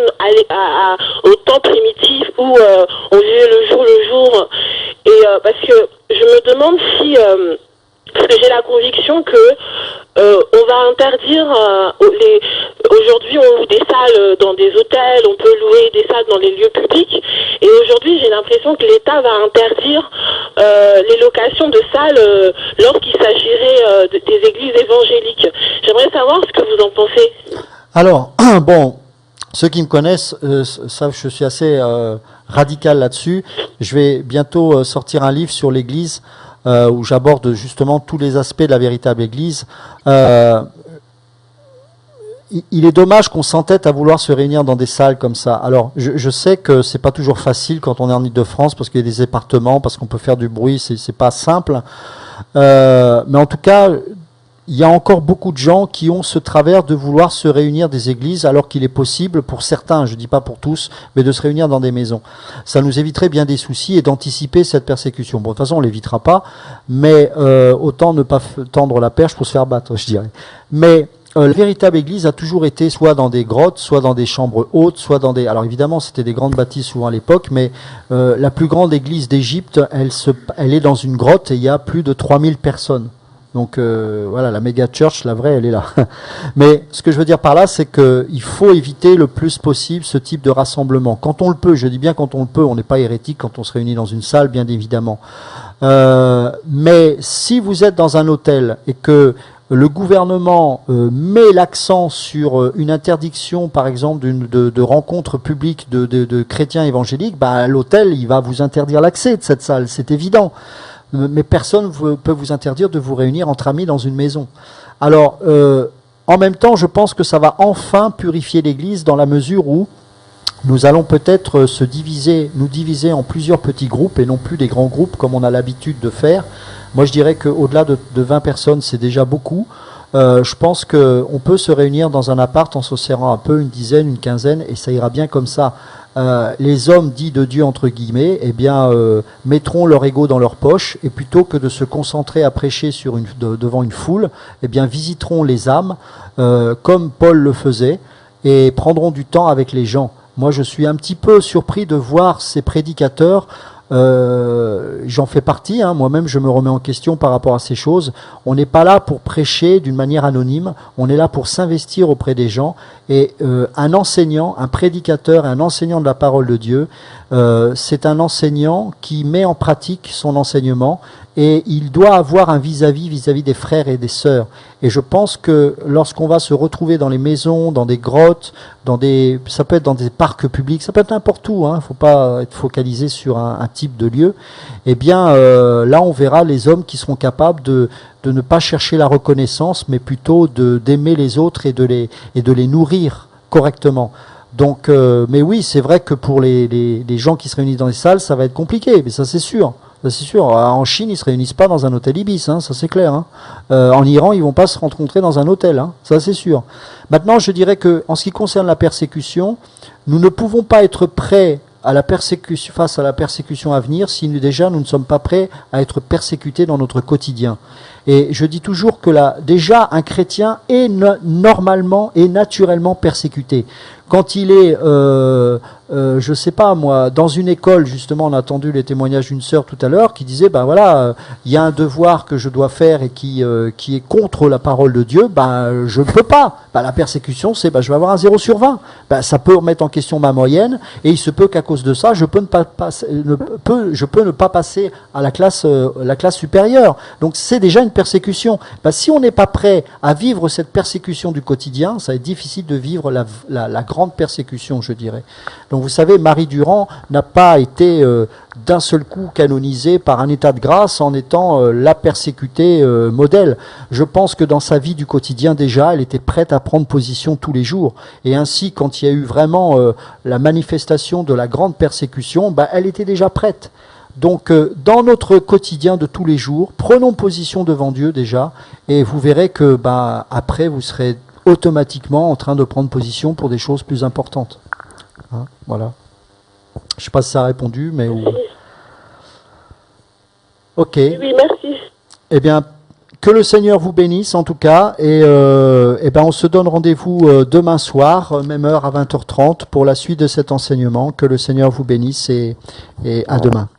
au temps primitif où on vivait le jour, et parce que je me demande si... parce que j'ai la conviction que on va interdire aujourd'hui on loue des salles dans des hôtels, on peut louer des salles dans les lieux publics, et aujourd'hui j'ai l'impression que l'État va interdire les locations de salles lorsqu'il s'agirait des églises évangéliques. J'aimerais savoir ce que vous en pensez. Alors, bon, ceux qui me connaissent savent que je suis assez radical là-dessus. Je vais bientôt sortir un livre sur l'Église, où j'aborde justement tous les aspects de la véritable Église. Il est dommage qu'on s'entête à vouloir se réunir dans des salles comme ça. Alors, je sais que c'est pas toujours facile quand on est en Île-de-France, parce qu'il y a des départements, parce qu'on peut faire du bruit, c'est pas simple. Mais en tout cas, il y a encore beaucoup de gens qui ont ce travers de vouloir se réunir des églises, alors qu'il est possible pour certains, je ne dis pas pour tous, mais de se réunir dans des maisons. Ça nous éviterait bien des soucis et d'anticiper cette persécution. Bon, de toute façon, on l'évitera pas, mais autant ne pas tendre la perche pour se faire battre, je dirais. Mais la véritable église a toujours été soit dans des grottes, soit dans des chambres hautes, soit dans des... Alors évidemment, c'était des grandes bâtisses souvent à l'époque, mais la plus grande église d'Égypte, elle est dans une grotte et il y a plus de 3000 personnes. Donc voilà, la méga church, la vraie, elle est là. Mais ce que je veux dire par là, c'est qu'il faut éviter le plus possible ce type de rassemblement. Quand on le peut, je dis bien quand on le peut, on n'est pas hérétique quand on se réunit dans une salle, bien évidemment. Mais si vous êtes dans un hôtel et que le gouvernement met l'accent sur une interdiction, par exemple, de rencontres publiques de chrétiens évangéliques, l'hôtel, il va vous interdire l'accès de cette salle, c'est évident. Mais personne ne peut vous interdire de vous réunir entre amis dans une maison. Alors, en même temps, je pense que ça va enfin purifier l'Église dans la mesure où nous allons peut-être nous diviser en plusieurs petits groupes et non plus des grands groupes comme on a l'habitude de faire. Moi, je dirais qu'au-delà de 20 personnes, c'est déjà beaucoup. Je pense qu'on peut se réunir dans un appart en se serrant un peu, une dizaine, une quinzaine, et ça ira bien comme ça. Les hommes dits de Dieu, entre guillemets, mettront leur ego dans leur poche, et plutôt que de se concentrer à prêcher devant une foule, visiteront les âmes, comme Paul le faisait, et prendront du temps avec les gens. Moi, je suis un petit peu surpris de voir ces prédicateurs. J'en fais partie, moi-même je me remets en question par rapport à ces choses. On n'est pas là pour prêcher d'une manière anonyme, on est là pour s'investir auprès des gens, et un enseignant, un prédicateur, un enseignant de la parole de Dieu, c'est un enseignant qui met en pratique son enseignement, et il doit avoir un vis-à-vis des frères et des sœurs. Et je pense que lorsqu'on va se retrouver dans les maisons, dans des grottes, ça peut être dans des parcs publics, ça peut être n'importe où, faut pas être focalisé sur un type de lieu, là on verra les hommes qui seront capables de ne pas chercher la reconnaissance, mais plutôt d'aimer les autres et de les nourrir correctement. Donc, mais oui, c'est vrai que pour les gens qui se réunissent dans les salles, ça va être compliqué, mais ça c'est sûr. Ça, c'est sûr. En Chine, ils se réunissent pas dans un hôtel Ibis, ça c'est clair. En Iran, ils vont pas se rencontrer dans un hôtel, ça c'est sûr. Maintenant, je dirais que, en ce qui concerne la persécution, nous ne pouvons pas être prêts face à la persécution à venir si déjà nous ne sommes pas prêts à être persécutés dans notre quotidien. Et je dis toujours que déjà un chrétien est normalement et naturellement persécuté. quand il est, je sais pas moi, dans une école, justement, on a entendu les témoignages d'une sœur tout à l'heure qui disait, ben voilà, il y a un devoir que je dois faire et qui est contre la parole de Dieu, ben je ne peux pas. Ben, la persécution, c'est, ben je vais avoir un 0 sur 20. Ben, ça peut remettre en question ma moyenne, et il se peut qu'à cause de ça, je peux ne pas passer à la classe supérieure. Donc c'est déjà une persécution. Ben, si on n'est pas prêt à vivre cette persécution du quotidien, ça va être difficile de vivre la grande persécution, je dirais. Donc vous savez, Marie Durand n'a pas été d'un seul coup canonisée par un état de grâce en étant la persécutée modèle. Je pense que dans sa vie du quotidien déjà, elle était prête à prendre position tous les jours. Et ainsi, quand il y a eu vraiment la manifestation de la grande persécution, ben, elle était déjà prête. Donc, dans notre quotidien de tous les jours, prenons position devant Dieu déjà, et vous verrez que ben, après, vous serez automatiquement en train de prendre position pour des choses plus importantes. Hein, voilà. Je ne sais pas si ça a répondu, mais... Ok. Oui, merci. Eh bien, que le Seigneur vous bénisse en tout cas, et ben on se donne rendez-vous demain soir, même heure à 20h30, pour la suite de cet enseignement. Que le Seigneur vous bénisse et à demain.